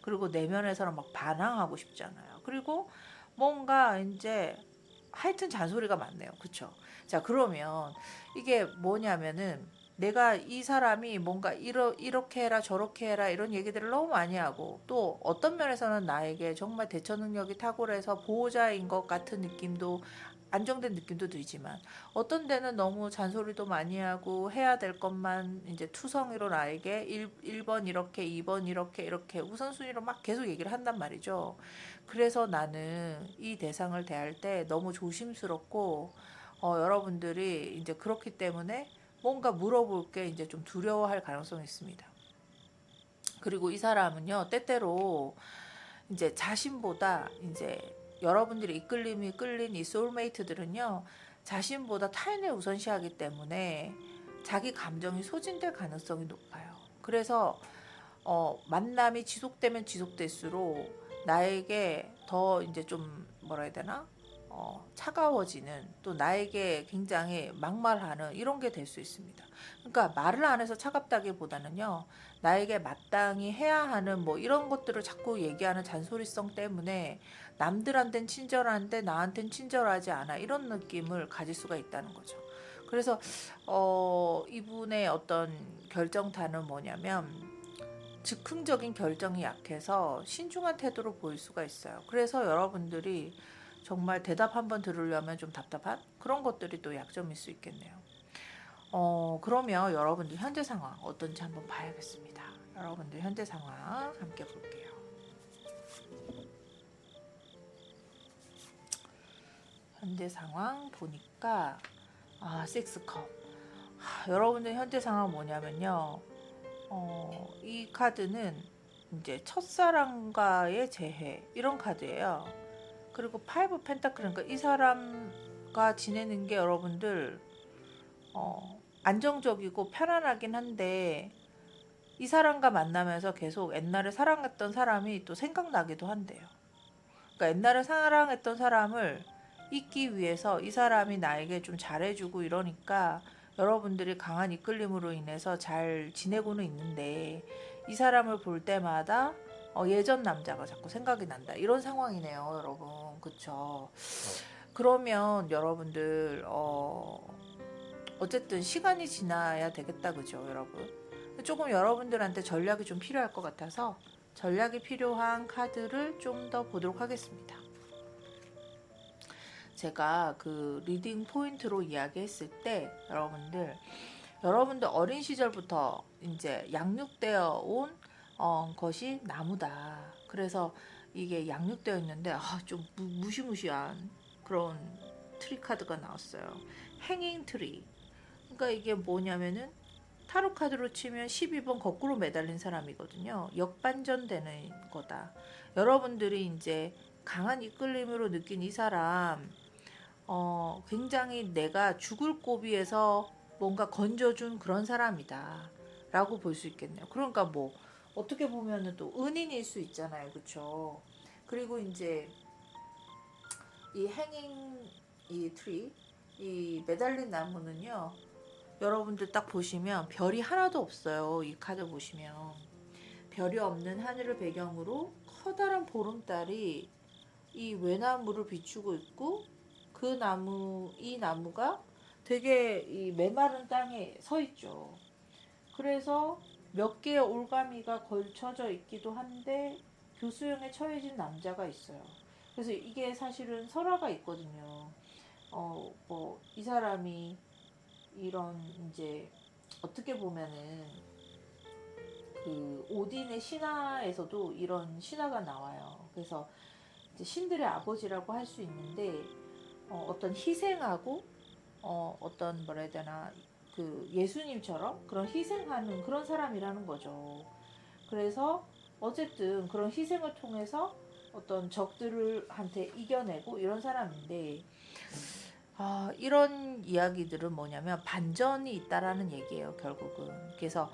그리고 내면에서는 막 반항하고 싶잖아요. 그리고 뭔가 이제 하여튼 잔소리가 많네요. 그쵸? 자, 그러면 이게 뭐냐면은, 내가 이 사람이 뭔가 이렇게 해라 저렇게 해라 이런 얘기들을 너무 많이 하고, 또 어떤 면에서는 나에게 정말 대처 능력이 탁월해서 보호자인 것 같은 느낌도, 안정된 느낌도 들지만, 어떤 데는 너무 잔소리도 많이 하고 해야 될 것만 이제 투성이로 나에게 1번 이렇게 2번 이렇게 우선순위로 막 계속 얘기를 한단 말이죠. 그래서 나는 이 대상을 대할 때 너무 조심스럽고, 여러분들이 이제 그렇기 때문에 뭔가 물어볼 게 이제 좀 두려워할 가능성이 있습니다. 그리고 이 사람은요, 때때로 이제 자신보다 이제 여러분들이 이끌림이 끌린 이 소울메이트들은요, 자신보다 타인을 우선시하기 때문에 자기 감정이 소진될 가능성이 높아요. 그래서 만남이 지속되면 지속될수록 나에게 더 이제 좀 뭐라 해야 되나? 차가워지는, 또 나에게 굉장히 막말하는 이런 게 될 수 있습니다. 그러니까 말을 안 해서 차갑다기보다는요, 나에게 마땅히 해야 하는 뭐 이런 것들을 자꾸 얘기하는 잔소리성 때문에 남들한텐 친절한데 나한텐 친절하지 않아, 이런 느낌을 가질 수가 있다는 거죠. 그래서 이분의 어떤 결정타는 뭐냐면, 즉흥적인 결정이 약해서 신중한 태도로 보일 수가 있어요. 그래서 여러분들이 정말 대답 한번 들으려면 좀 답답한 그런 것들이 또 약점일 수 있겠네요. 그러면 여러분들 현재 상황 어떤지 한번 봐야겠습니다. 여러분들 현재 상황 함께 볼게요. 현재 상황 보니까 식스컵. 여러분들 현재 상황 뭐냐면요. 이 카드는 이제 첫사랑과의 재회 이런 카드예요. 그리고 파이브 펜타클, 그러니까 이 사람과 지내는 게 여러분들 안정적이고 편안하긴 한데, 이 사람과 만나면서 계속 옛날에 사랑했던 사람이 또 생각나기도 한대요. 그러니까 옛날에 사랑했던 사람을 잊기 위해서 이 사람이 나에게 좀 잘해주고 이러니까 여러분들이 강한 이끌림으로 인해서 잘 지내고는 있는데, 이 사람을 볼 때마다 예전 남자가 자꾸 생각이 난다, 이런 상황이네요, 여러분. 그쵸? 그러면 여러분들 어쨌든 시간이 지나야 되겠다, 그죠, 여러분? 조금 여러분들한테 전략이 좀 필요할 것 같아서 전략이 필요한 카드를 좀 더 보도록 하겠습니다. 제가 그 리딩 포인트로 이야기했을 때 여러분들 어린 시절부터 이제 양육되어 온 것이 나무다. 그래서 이게 양육되어 있는데 좀 무시무시한 그런 트리 카드가 나왔어요. 행잉 트리. 그러니까 이게 뭐냐면은 타로 카드로 치면 12번 거꾸로 매달린 사람이거든요. 역반전되는 거다. 여러분들이 이제 강한 이끌림으로 느낀 이 사람, 굉장히 내가 죽을 고비에서 뭔가 건져준 그런 사람이다 라고 볼 수 있겠네요. 그러니까 뭐 어떻게 보면은 또 은인일 수 있잖아요, 그쵸? 그리고 이제 이 행잉 이 트리, 이 매달린 나무는요, 여러분들 딱 보시면 별이 하나도 없어요. 이 카드 보시면 별이 없는 하늘을 배경으로 커다란 보름달이 이 외나무를 비추고 있고, 이 나무가 되게 이 메마른 땅에 서 있죠. 그래서 몇 개의 올가미가 걸쳐져 있기도 한데 교수형에 처해진 남자가 있어요. 그래서 이게 사실은 설화가 있거든요. 뭐 이 사람이 이런 이제 어떻게 보면은 그 오딘의 신화에서도 이런 신화가 나와요. 그래서 이제 신들의 아버지라고 할 수 있는데, 어떤 희생하고 어떤 뭐라 해야 되나, 그 예수님처럼 그런 희생하는 그런 사람이라는 거죠. 그래서 어쨌든 그런 희생을 통해서 어떤 적들을 한테 이겨내고 이런 사람인데, 이런 이야기들은 뭐냐면 반전이 있다라는 얘기예요, 결국은. 그래서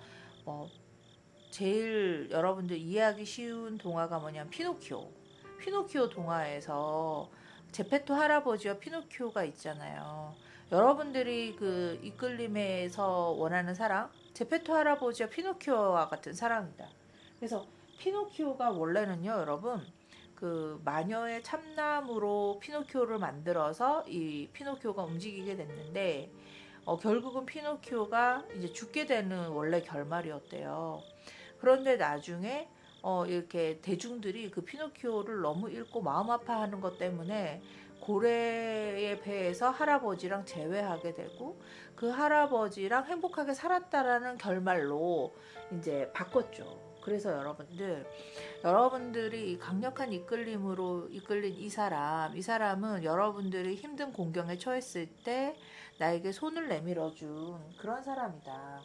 제일 여러분들 이해하기 쉬운 동화가 뭐냐면 피노키오 동화에서 제페토 할아버지와 피노키오가 있잖아요. 여러분들이 그 이끌림에서 원하는 사랑, 제페토 할아버지와 피노키오와 같은 사랑이다. 그래서 피노키오가 원래는요, 여러분, 그 마녀의 참나무로 피노키오를 만들어서 이 피노키오가 움직이게 됐는데, 결국은 피노키오가 이제 죽게 되는 원래 결말이었대요. 그런데 나중에 이렇게 대중들이 그 피노키오를 너무 읽고 마음 아파하는 것 때문에 고래의 배에서 할아버지랑 재회하게 되고, 그 할아버지랑 행복하게 살았다라는 결말로 이제 바꿨죠. 그래서 여러분들이 강력한 이끌림으로 이끌린 이 사람은 여러분들이 힘든 공경에 처했을 때 나에게 손을 내밀어 준 그런 사람이다.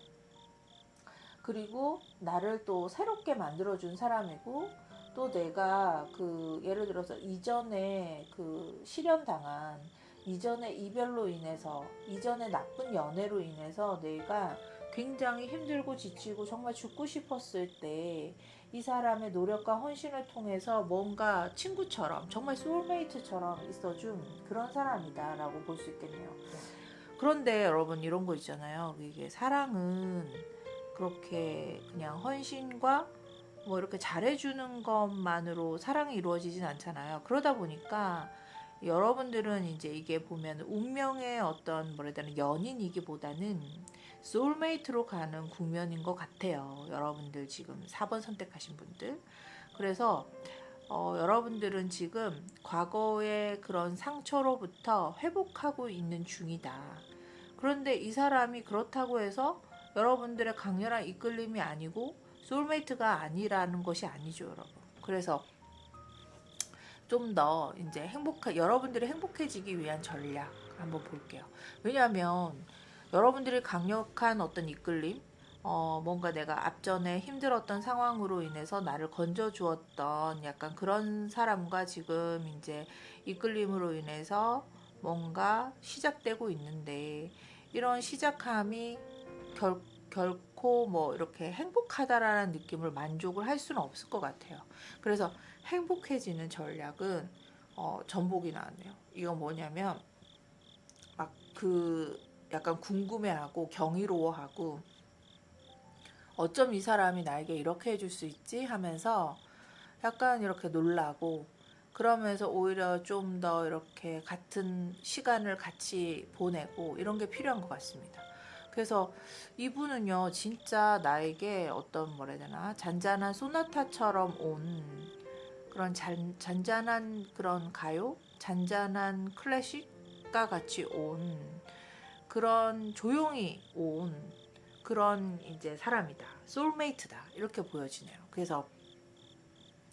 그리고 나를 또 새롭게 만들어 준 사람이고, 또 내가 그 예를 들어서 이전에 그 실현당한 이전의 이별로 인해서 이전의 나쁜 연애로 인해서 내가 굉장히 힘들고 지치고 정말 죽고 싶었을 때 이 사람의 노력과 헌신을 통해서 뭔가 친구처럼 정말 소울메이트처럼 있어준 그런 사람이다 라고 볼 수 있겠네요. 그런데 여러분 이런 거 있잖아요. 이게 사랑은 그렇게 그냥 헌신과 뭐 이렇게 잘해주는 것만으로 사랑이 이루어지진 않잖아요. 그러다 보니까 여러분들은 이제 이게 보면 운명의 어떤 뭐라 해야 되나 연인이기보다는 소울메이트로 가는 국면인 것 같아요. 여러분들 지금 4번 선택하신 분들. 그래서 여러분들은 지금 과거의 그런 상처로부터 회복하고 있는 중이다. 그런데 이 사람이 그렇다고 해서 여러분들의 강렬한 이끌림이 아니고 소울메이트가 아니라는 것이 아니죠, 여러분. 그래서 좀 더 이제 여러분들이 행복해지기 위한 전략 한번 볼게요. 왜냐하면 여러분들이 강력한 어떤 이끌림, 뭔가 내가 앞전에 힘들었던 상황으로 인해서 나를 건져주었던 약간 그런 사람과 지금 이제 이끌림으로 인해서 뭔가 시작되고 있는데 이런 시작함이 결코 뭐 이렇게 행복하다라는 느낌을 만족을 할 수는 없을 것 같아요. 그래서 행복해지는 전략은 전복이 나왔네요. 이건 뭐냐면 막 그 약간 궁금해하고 경이로워하고 어쩜 이 사람이 나에게 이렇게 해줄 수 있지 하면서 약간 이렇게 놀라고 그러면서 오히려 좀 더 이렇게 같은 시간을 같이 보내고 이런 게 필요한 것 같습니다. 그래서 이분은요 진짜 나에게 어떤 뭐라 해야 되나 잔잔한 소나타처럼 온 그런 잔잔한 그런 가요, 잔잔한 클래식과 같이 온 그런 조용히 온 그런 이제 사람이다. 소울메이트다. 이렇게 보여지네요. 그래서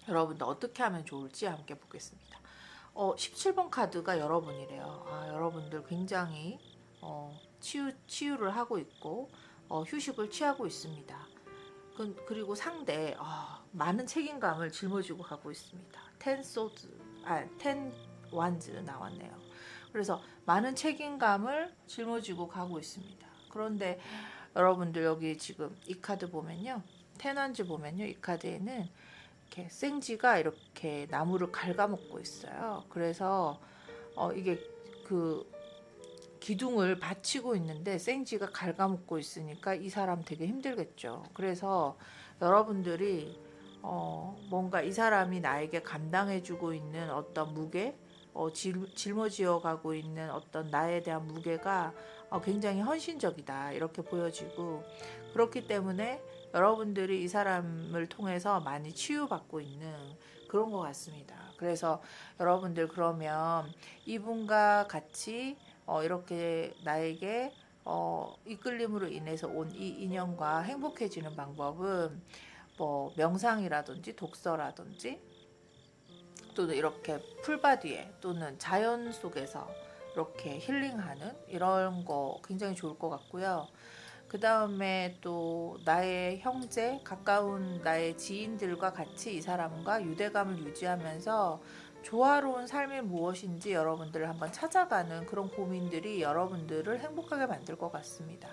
여러분들 어떻게 하면 좋을지 함께 보겠습니다. 17번 카드가 여러분이래요. 여러분들 굉장히 치유를 하고 있고 휴식을 취하고 있습니다. 그리고 상대 많은 책임감을 짊어지고 가고 있습니다. 10 wands 나왔네요. 그래서 많은 책임감을 짊어지고 가고 있습니다. 그런데 여러분들 여기 지금 이 카드 보면요. 10 wands 보면요. 이 카드에는 이렇게 생쥐가 이렇게 나무를 갉아먹고 있어요. 그래서 이게 그 기둥을 받치고 있는데 생쥐가 갉아먹고 있으니까 이 사람 되게 힘들겠죠. 그래서 여러분들이 뭔가 이 사람이 나에게 감당해주고 있는 어떤 무게, 짊어지어 가고 있는 어떤 나에 대한 무게가 굉장히 헌신적이다 이렇게 보여지고 그렇기 때문에 여러분들이 이 사람을 통해서 많이 치유받고 있는 그런 것 같습니다. 그래서 여러분들 그러면 이분과 같이 이렇게 나에게 이끌림으로 인해서 온 이 인연과 행복해지는 방법은 뭐 명상이라든지 독서라든지 또는 이렇게 풀바디에 또는 자연 속에서 이렇게 힐링하는 이런 거 굉장히 좋을 것 같고요. 그 다음에 또 나의 형제, 가까운 나의 지인들과 같이 이 사람과 유대감을 유지하면서 조화로운 삶이 무엇인지 여러분들을 한번 찾아가는 그런 고민들이 여러분들을 행복하게 만들 것 같습니다.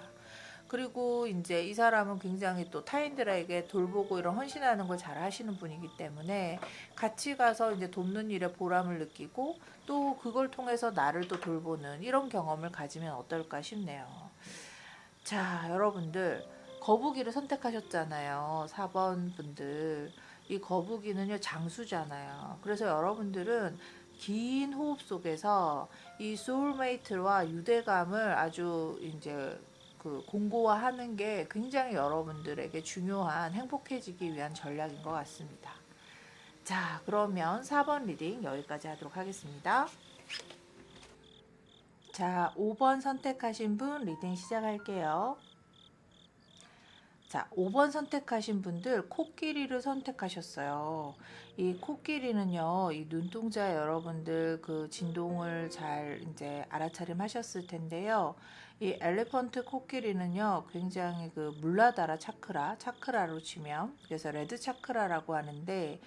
그리고 이제 이 사람은 굉장히 또 타인들에게 돌보고 이런 헌신하는 걸 잘 하시는 분이기 때문에 같이 가서 이제 돕는 일에 보람을 느끼고 또 그걸 통해서 나를 또 돌보는 이런 경험을 가지면 어떨까 싶네요. 자, 여러분들 거북이를 선택하셨잖아요. 4번 분들. 이 거북이는요, 장수잖아요. 그래서 여러분들은 긴 호흡 속에서 이 소울메이트와 유대감을 아주 이제 그 공고화하는 게 굉장히 여러분들에게 중요한 행복해지기 위한 전략인 것 같습니다. 자, 그러면 4번 리딩 여기까지 하도록 하겠습니다. 자, 5번 선택하신 분 리딩 시작할게요. 자, 5번 선택하신 분들 코끼리를 선택하셨어요. 이 코끼리는요, 이 눈동자 여러분들 그 진동을 잘 이제 알아차림하셨을 텐데요. 이 엘리펀트 코끼리는요, 굉장히 그 물라다라 차크라로 치면 그래서 레드 차크라라고 하는데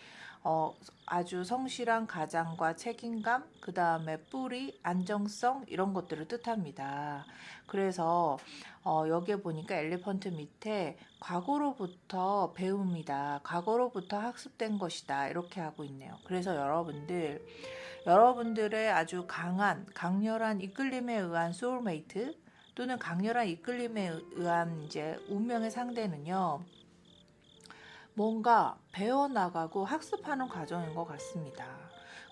어, 아주 성실한 가장과 책임감, 그 다음에 뿌리, 안정성 이런 것들을 뜻합니다. 그래서 여기에 보니까 엘리펀트 밑에 과거로부터 배움이다, 과거로부터 학습된 것이다 이렇게 하고 있네요. 그래서 여러분들의 아주 강렬한 이끌림에 의한 소울메이트 또는 강렬한 이끌림에 의한 이제 운명의 상대는요. 뭔가 배워나가고 학습하는 과정인 것 같습니다.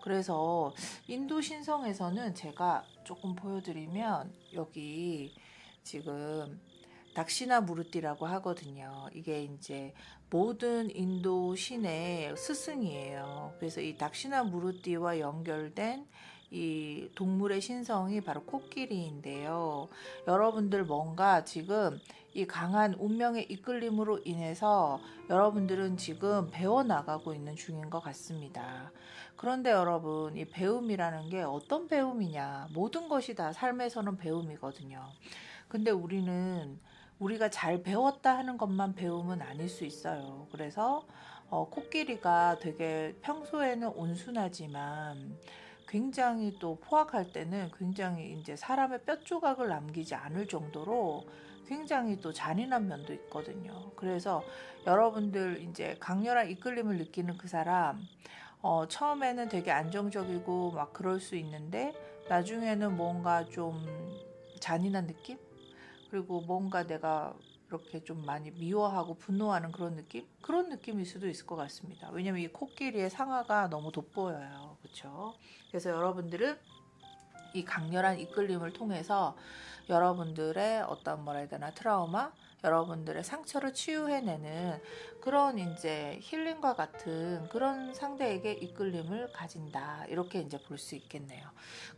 그래서 인도 신성에서는 제가 조금 보여드리면 여기 지금 dakshina 무르띠라고 하거든요. 이게 이제 모든 인도 신의 스승이에요. 그래서 이 dakshina 무르띠와 연결된 이 동물의 신성이 바로 코끼리인데요. 여러분들 뭔가 지금 이 강한 운명의 이끌림으로 인해서 여러분들은 지금 배워나가고 있는 중인 것 같습니다. 그런데 여러분, 이 배움이라는 게 어떤 배움이냐? 모든 것이 다 삶에서는 배움이거든요. 근데 우리가 잘 배웠다 하는 것만 배움은 아닐 수 있어요. 그래서 코끼리가 되게 평소에는 온순하지만 굉장히 또 포악할 때는 굉장히 이제 사람의 뼈 조각을 남기지 않을 정도로 굉장히 또 잔인한 면도 있거든요. 그래서 여러분들 이제 강렬한 이끌림을 느끼는 그 사람, 처음에는 되게 안정적이고 막 그럴 수 있는데 나중에는 뭔가 좀 잔인한 느낌? 그리고 뭔가 내가 이렇게 좀 많이 미워하고 분노하는 그런 느낌? 그런 느낌일 수도 있을 것 같습니다. 왜냐면 이 코끼리의 상아가 너무 돋보여요. 그렇죠? 그래서 여러분들은 이 강렬한 이끌림을 통해서 여러분들의 어떤 뭐라 해야 되나 트라우마, 여러분들의 상처를 치유해내는 그런 이제 힐링과 같은 그런 상대에게 이끌림을 가진다. 이렇게 이제 볼 수 있겠네요.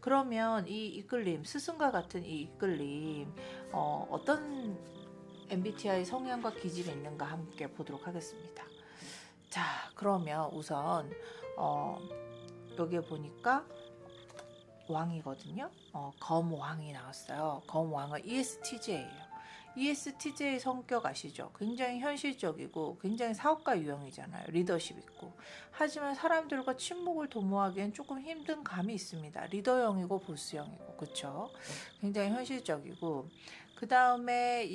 그러면 이 이끌림, 스승과 같은 이 이끌림, 어떤 MBTI 성향과 기질이 있는가 함께 보도록 하겠습니다. 자, 그러면 우선 여기에 보니까 왕이거든요. 검왕이 나왔어요. 검왕은 ESTJ예요. ESTJ 성격 아시죠? 굉장히 현실적이고 굉장히 사업가 유형이잖아요. 리더십 있고. 하지만 사람들과 친목을 도모하기엔 조금 힘든 감이 있습니다. 리더형이고 보스형이고. 그렇죠? 굉장히 현실적이고 그 다음에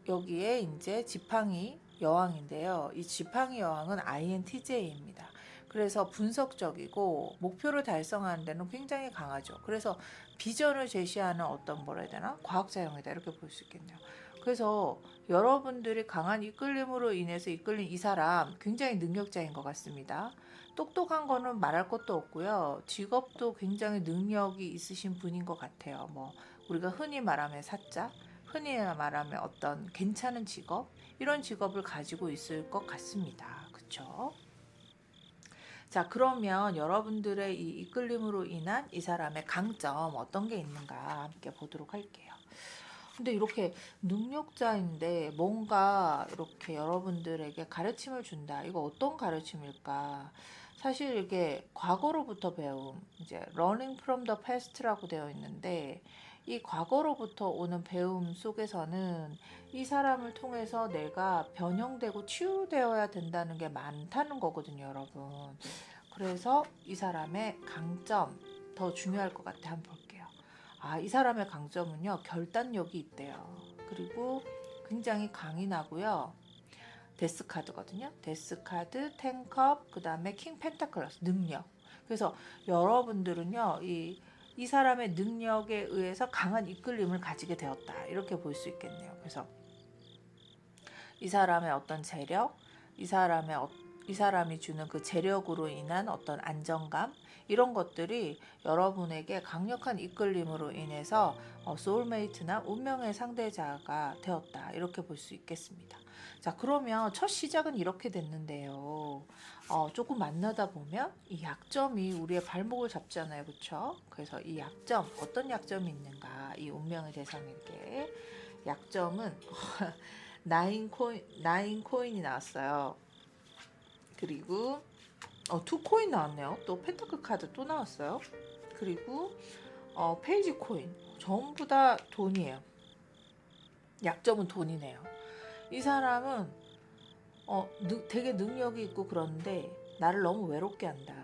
여기에 이제 지팡이 여왕인데요. 이 지팡이 여왕은 INTJ입니다. 그래서 분석적이고 목표를 달성하는 데는 굉장히 강하죠. 그래서 비전을 제시하는 어떤 뭐라 해야 되나? 과학자형이다 이렇게 볼 수 있겠네요. 그래서 여러분들이 강한 이끌림으로 인해서 이끌린 이 사람 굉장히 능력자인 것 같습니다. 똑똑한 거는 말할 것도 없고요. 직업도 굉장히 능력이 있으신 분인 것 같아요. 뭐 우리가 흔히 말하면 사자, 흔히 말하면 어떤 괜찮은 직업 이런 직업을 가지고 있을 것 같습니다. 그렇죠? 자, 그러면 여러분들의 이 이끌림으로 인한 이 사람의 강점 어떤 게 있는가 함께 보도록 할게요. 근데 이렇게 능력자인데 뭔가 이렇게 여러분들에게 가르침을 준다. 이거 어떤 가르침일까? 사실 이게 과거로부터 배움, 이제 learning from the past라고 되어 있는데 이 과거로부터 오는 배움 속에서는 이 사람을 통해서 내가 변형되고 치유되어야 된다는 게 많다는 거거든요, 여러분. 그래서 이 사람의 강점 더 중요할 것 같아. 한번 볼게요. 아, 이 사람의 강점은요, 결단력이 있대요. 그리고 굉장히 강인하고요. 데스카드거든요. 데스카드, 텐컵, 그 다음에 킹 펜타클러스, 능력. 그래서 여러분들은요, 이 사람의 능력에 의해서 강한 이끌림을 가지게 되었다. 이렇게 볼 수 있겠네요. 그래서 이 사람의 어떤 재력, 이 사람이 주는 그 재력으로 인한 어떤 안정감, 이런 것들이 여러분에게 강력한 이끌림으로 인해서 소울메이트나 운명의 상대자가 되었다. 이렇게 볼 수 있겠습니다. 자, 그러면 첫 시작은 이렇게 됐는데요. 조금 만나다 보면 이 약점이 우리의 발목을 잡잖아요. 그렇죠? 그래서 이 약점, 어떤 약점이 있는가? 이 운명의 대상에게 약점은 나인 코인이 나왔어요. 그리고 투 코인 나왔네요. 또 펜타클 카드 또 나왔어요. 그리고 페이지 코인. 전부 다 돈이에요. 약점은 돈이네요. 이 사람은 되게 능력이 있고 그런데 나를 너무 외롭게 한다.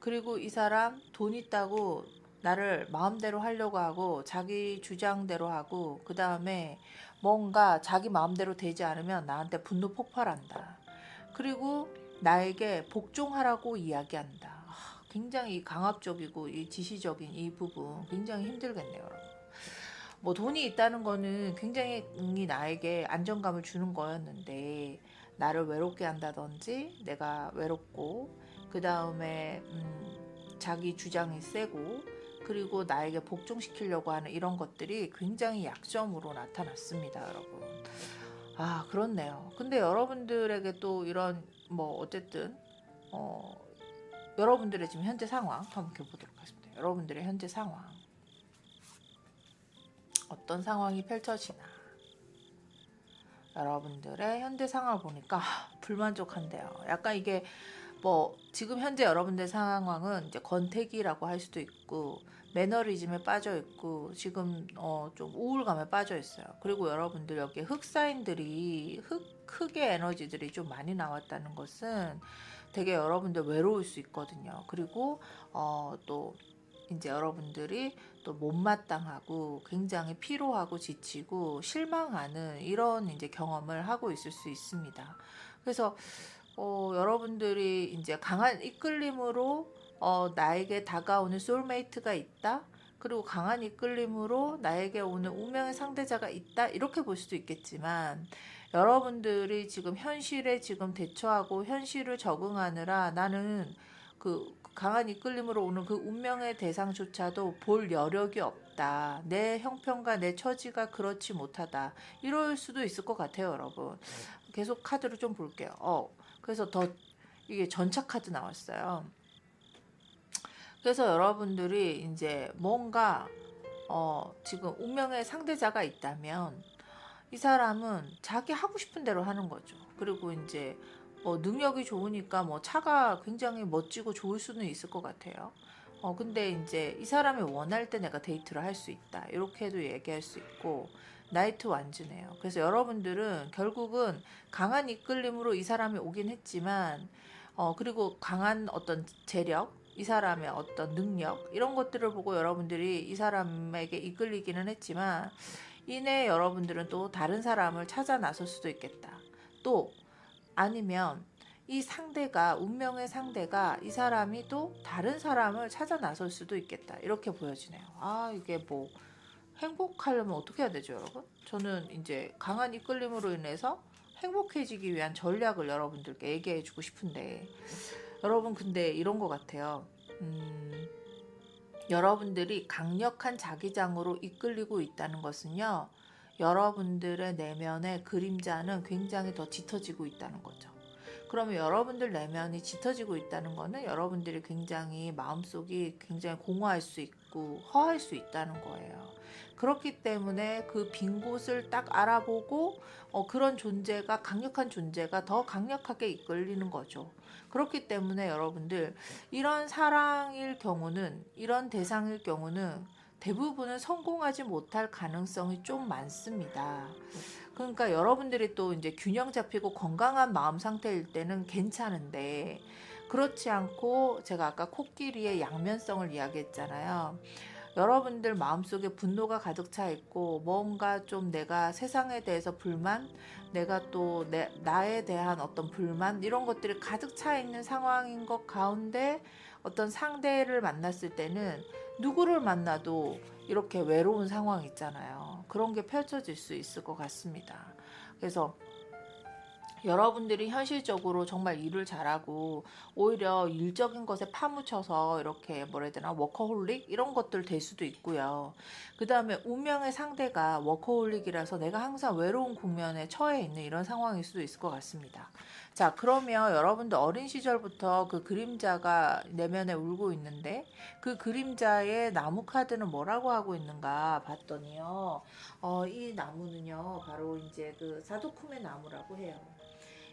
그리고 이 사람 돈 있다고 나를 마음대로 하려고 하고 자기 주장대로 하고 그 다음에 뭔가 자기 마음대로 되지 않으면 나한테 분노 폭발한다. 그리고 나에게 복종하라고 이야기한다. 굉장히 강압적이고 이 지시적인 이 부분 굉장히 힘들겠네요, 여러분. 뭐 돈이 있다는 거는 굉장히 나에게 안정감을 주는 거였는데 나를 외롭게 한다든지 내가 외롭고 그 다음에 자기 주장이 세고 그리고 나에게 복종시키려고 하는 이런 것들이 굉장히 약점으로 나타났습니다, 여러분. 아, 그렇네요. 근데 여러분들에게 또 이런 뭐 어쨌든 여러분들의 지금 현재 상황 한번 보도록 하겠습니다. 여러분들의 현재 상황 어떤 상황이 펼쳐지나. 여러분들의 현재 상황을 보니까 불만족한데요. 약간 이게 뭐 지금 현재 여러분들 상황은 이제 권태기라고 할 수도 있고 매너리즘에 빠져 있고 지금 좀 우울감에 빠져 있어요. 그리고 여러분들 여기 흑사인들이 흑의 에너지들이 좀 많이 나왔다는 것은 되게 여러분들 외로울 수 있거든요. 그리고 또 이제 여러분들이 또 못마땅하고 굉장히 피로하고 지치고 실망하는 이런 이제 경험을 하고 있을 수 있습니다. 그래서 여러분들이 이제 강한 이끌림으로 나에게 다가오는 소울메이트가 있다. 그리고 강한 이끌림으로 나에게 오는 운명의 상대자가 있다. 이렇게 볼 수도 있겠지만 여러분들이 지금 현실에 지금 대처하고 현실을 적응하느라 나는 그 강한 이끌림으로 오는 그 운명의 대상조차도 볼 여력이 없다. 내 형편과 내 처지가 그렇지 못하다. 이럴 수도 있을 것 같아요, 여러분. 계속 카드를 좀 볼게요. 그래서 더 이게 전차 카드 나왔어요. 그래서 여러분들이 이제 뭔가 지금 운명의 상대자가 있다면 이 사람은 자기 하고 싶은 대로 하는 거죠. 그리고 이제 능력이 좋으니까 뭐 차가 굉장히 멋지고 좋을 수는 있을 것 같아요. 근데 이제 이 사람이 원할 때 내가 데이트를 할 수 있다. 이렇게도 얘기할 수 있고 나이트 완즈네요. 그래서 여러분들은 결국은 강한 이끌림으로 이 사람이 오긴 했지만 그리고 강한 어떤 재력, 이 사람의 어떤 능력 이런 것들을 보고 여러분들이 이 사람에게 이끌리기는 했지만 이내 여러분들은 또 다른 사람을 찾아 나설 수도 있겠다. 또 아니면 이 상대가 운명의 상대가 이 사람이 또 다른 사람을 찾아 나설 수도 있겠다. 이렇게 보여지네요. 아, 이게 뭐 행복하려면 어떻게 해야 되죠, 여러분? 저는 이제 강한 이끌림으로 인해서 행복해지기 위한 전략을 여러분들께 얘기해 주고 싶은데 여러분 근데 이런 것 같아요. 여러분들이 강력한 자기장으로 이끌리고 있다는 것은요. 여러분들의 내면의 그림자는 굉장히 더 짙어지고 있다는 거죠. 그러면 여러분들 내면이 짙어지고 있다는 것은 여러분들이 굉장히 마음속이 굉장히 공허할 수 있고 허할 수 있다는 거예요. 그렇기 때문에 그 빈 곳을 딱 알아보고 그런 존재가 강력한 존재가 더 강력하게 이끌리는 거죠. 그렇기 때문에 여러분들 이런 사랑일 경우는 이런 대상일 경우는 대부분은 성공하지 못할 가능성이 좀 많습니다. 그러니까 여러분들이 또 이제 균형 잡히고 건강한 마음 상태일 때는 괜찮은데 그렇지 않고 제가 아까 코끼리의 양면성을 이야기했잖아요. 여러분들 마음속에 분노가 가득 차 있고 뭔가 좀 내가 세상에 대해서 불만, 내가 또 나에 대한 어떤 불만 이런 것들이 가득 차 있는 상황인 것 가운데 어떤 상대를 만났을 때는 누구를 만나도 이렇게 외로운 상황 있잖아요. 그런 게 펼쳐질 수 있을 것 같습니다. 그래서 여러분들이 현실적으로 정말 일을 잘하고 오히려 일적인 것에 파묻혀서 이렇게 뭐라 해야 되나 워커홀릭 이런 것들 될 수도 있고요. 그 다음에 운명의 상대가 워커홀릭이라서 내가 항상 외로운 국면에 처해 있는 이런 상황일 수도 있을 것 같습니다. 자, 그러면 여러분들 어린 시절부터 그 그림자가 내면에 울고 있는데 그 그림자의 나무 카드는 뭐라고 하고 있는가 봤더니요. 이 나무는요 바로 이제 그 사도쿰의 나무라고 해요.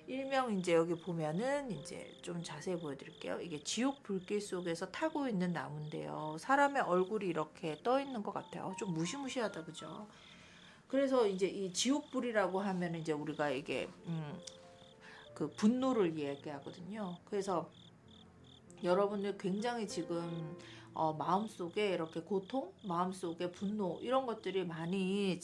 일명 이제 여기 보면은 이제 좀 자세히 보여드릴게요. 이게 지옥 불길 속에서 타고 있는 나무인데요. 사람의 얼굴이 이렇게 떠 있는 것 같아요. 좀 무시무시하다, 그죠? 그래서 이제 이 지옥불이라고 하면 이제 우리가 이게 그 분노를 얘기하거든요. 그래서 여러분들 굉장히 지금 마음속에 이렇게 고통, 마음속에 분노 이런 것들이 많이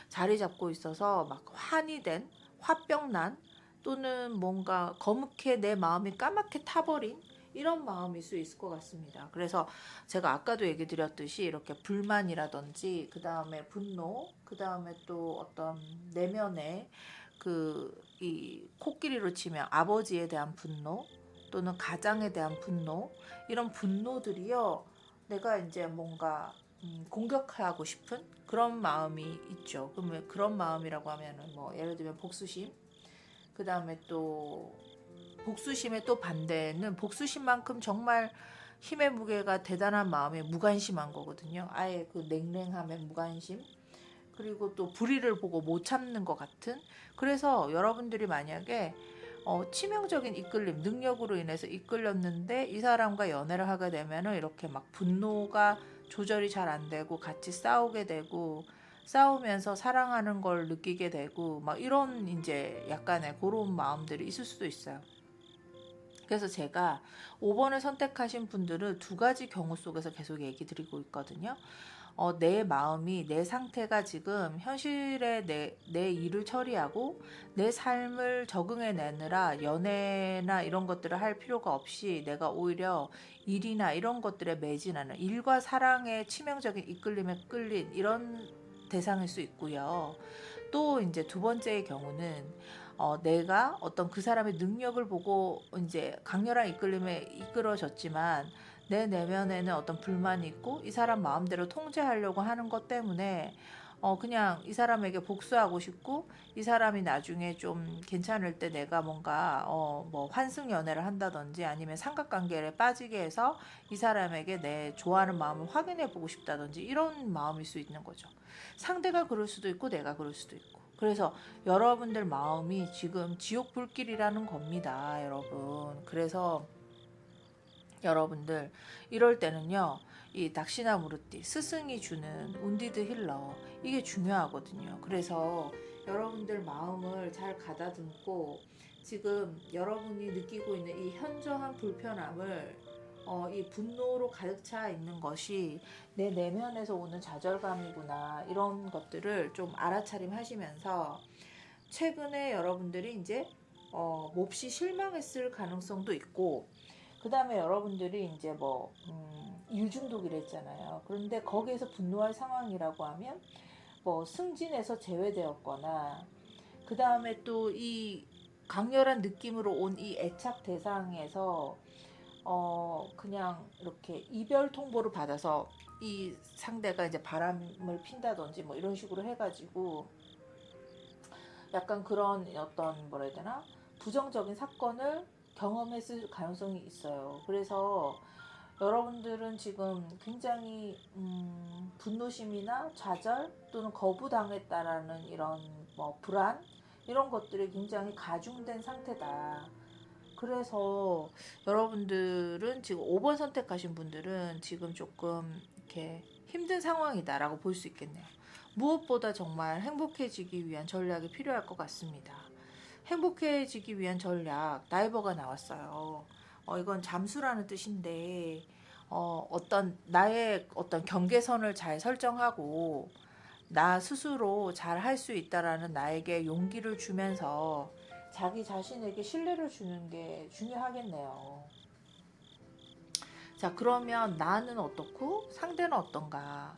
자리 잡고 있어서 막 환이 된, 화병 난, 또는 뭔가 거뭇게 내 마음이 까맣게 타버린 이런 마음일 수 있을 것 같습니다. 그래서 제가 아까도 얘기 드렸듯이 이렇게 불만이라든지 그 다음에 분노, 그 다음에 또 어떤 내면의 그 이 코끼리로 치면 아버지에 대한 분노, 또는 가장에 대한 분노, 이런 분노들이요, 내가 이제 뭔가 공격하고 싶은 그런 마음이 있죠. 그러면 그런 마음이라고 하면은 뭐 예를 들면 복수심, 그 다음에 또 복수심의 또 반대는 복수심만큼 정말 힘의 무게가 대단한 마음이 무관심한 거거든요. 아예 그 냉랭함의 무관심, 그리고 또 불의를 보고 못 참는 것 같은. 그래서 여러분들이 만약에 치명적인 이끌림, 능력으로 인해서 이끌렸는데 이 사람과 연애를 하게 되면은 이렇게 막 분노가 조절이 잘 안 되고 같이 싸우게 되고, 싸우면서 사랑하는 걸 느끼게 되고 막 이런 이제 약간의 그런 마음들이 있을 수도 있어요. 그래서 제가 5번을 선택하신 분들은 두 가지 경우 속에서 계속 얘기 드리고 있거든요. 내 마음이, 내 상태가 지금 현실에 내 일을 처리하고 내 삶을 적응해 내느라 연애나 이런 것들을 할 필요가 없이 내가 오히려 일이나 이런 것들에 매진하는, 일과 사랑의 치명적인 이끌림에 끌린 이런 대상일 수 있고요. 또 이제 두 번째의 경우는 내가 어떤 그 사람의 능력을 보고 이제 강렬한 이끌림에 이끌어졌지만 내 내면에는 어떤 불만이 있고 이 사람 마음대로 통제하려고 하는 것 때문에 그냥 이 사람에게 복수하고 싶고, 이 사람이 나중에 좀 괜찮을 때 내가 뭔가 뭐 환승 연애를 한다든지 아니면 삼각관계에 빠지게 해서 이 사람에게 내 좋아하는 마음을 확인해 보고 싶다든지 이런 마음일 수 있는 거죠. 상대가 그럴 수도 있고 내가 그럴 수도 있고. 그래서 여러분들 마음이 지금 지옥 불길이라는 겁니다, 여러분. 그래서 여러분들 이럴 때는요, 이 닥시나 무르띠 스승이 주는 운디드 힐러, 이게 중요하거든요. 그래서 여러분들 마음을 잘 가다듬고 지금 여러분이 느끼고 있는 이 현저한 불편함을 이 분노로 가득 차 있는 것이 내 내면에서 오는 좌절감이구나, 이런 것들을 좀 알아차림하시면서 최근에 여러분들이 이제 몹시 실망했을 가능성도 있고, 그 다음에 여러분들이 이제 뭐 일중독이랬잖아요. 그런데 거기에서 분노할 상황이라고 하면 뭐 승진에서 제외되었거나, 그 다음에 또 이 강렬한 느낌으로 온 이 애착 대상에서 그냥 이렇게 이별 통보를 받아서 이 상대가 이제 바람을 핀다든지 뭐 이런 식으로 해가지고 약간 그런 어떤 뭐라 해야 되나, 부정적인 사건을 경험했을 가능성이 있어요. 그래서 여러분들은 지금 굉장히 분노심이나 좌절 또는 거부당했다라는 이런 뭐 불안, 이런 것들이 굉장히 가중된 상태다. 그래서 여러분들은 지금 5번 선택하신 분들은 지금 조금 이렇게 힘든 상황이다라고 볼 수 있겠네요. 무엇보다 정말 행복해지기 위한 전략이 필요할 것 같습니다. 행복해지기 위한 전략, 다이버가 나왔어요. 이건 잠수라는 뜻인데, 어떤 나의 어떤 경계선을 잘 설정하고 나 스스로 잘 할 수 있다라는 나에게 용기를 주면서 자기 자신에게 신뢰를 주는 게 중요하겠네요. 자, 그러면 나는 어떻고 상대는 어떤가?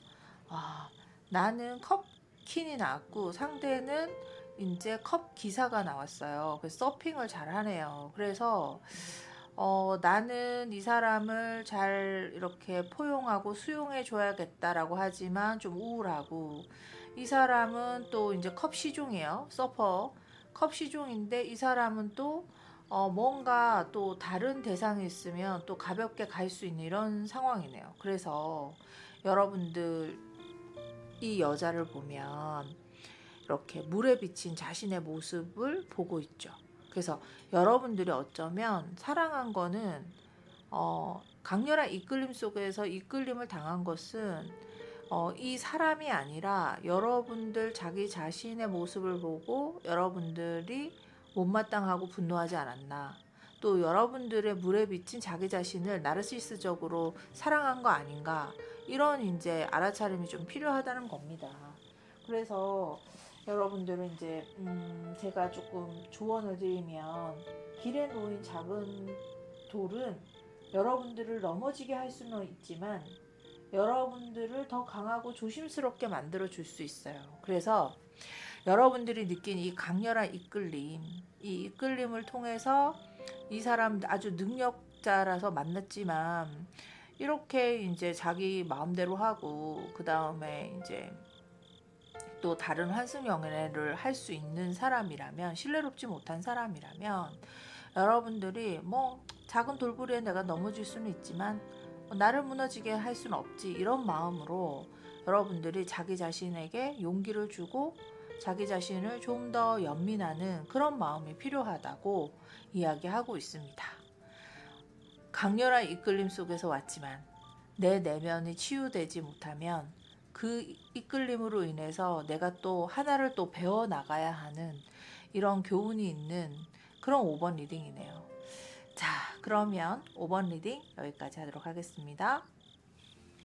나는 컵킨이 나왔고 상대는 이제 컵 기사가 나왔어요. 그래서 서핑을 잘 하네요. 그래서 나는 이 사람을 잘 이렇게 포용하고 수용해 줘야겠다라고 하지만 좀 우울하고, 이 사람은 또 이제 컵 시종이에요. 서퍼 컵 시종인데 이 사람은 또 뭔가 또 다른 대상이 있으면 또 가볍게 갈 수 있는 이런 상황이네요. 그래서 여러분들 이 여자를 보면 이렇게 물에 비친 자신의 모습을 보고 있죠. 그래서 여러분들이 어쩌면 사랑한 거는 강렬한 이끌림 속에서 이끌림을 당한 것은 이 사람이 아니라 여러분들 자기 자신의 모습을 보고 여러분들이 못마땅하고 분노하지 않았나? 또 여러분들의 물에 비친 자기 자신을 나르시스적으로 사랑한 거 아닌가? 이런 이제 알아차림이 좀 필요하다는 겁니다. 그래서 여러분들은 이제 제가 조금 조언을 드리면, 길에 놓인 작은 돌은 여러분들을 넘어지게 할 수는 있지만 여러분들을 더 강하고 조심스럽게 만들어 줄 수 있어요. 그래서 여러분들이 느낀 이 강렬한 이끌림, 이 이끌림을 통해서 이 사람 아주 능력자라서 만났지만 이렇게 이제 자기 마음대로 하고 그 다음에 이제 또 다른 환승연애를 할 수 있는 사람이라면, 신뢰롭지 못한 사람이라면 여러분들이 뭐 작은 돌부리에 내가 넘어질 수는 있지만 나를 무너지게 할 수는 없지, 이런 마음으로 여러분들이 자기 자신에게 용기를 주고 자기 자신을 좀 더 연민하는 그런 마음이 필요하다고 이야기하고 있습니다. 강렬한 이끌림 속에서 왔지만 내 내면이 치유되지 못하면 그 이끌림으로 인해서 내가 또 하나를 또 배워 나가야 하는 이런 교훈이 있는 그런 5번 리딩이네요. 자, 그러면 5번 리딩 여기까지 하도록 하겠습니다.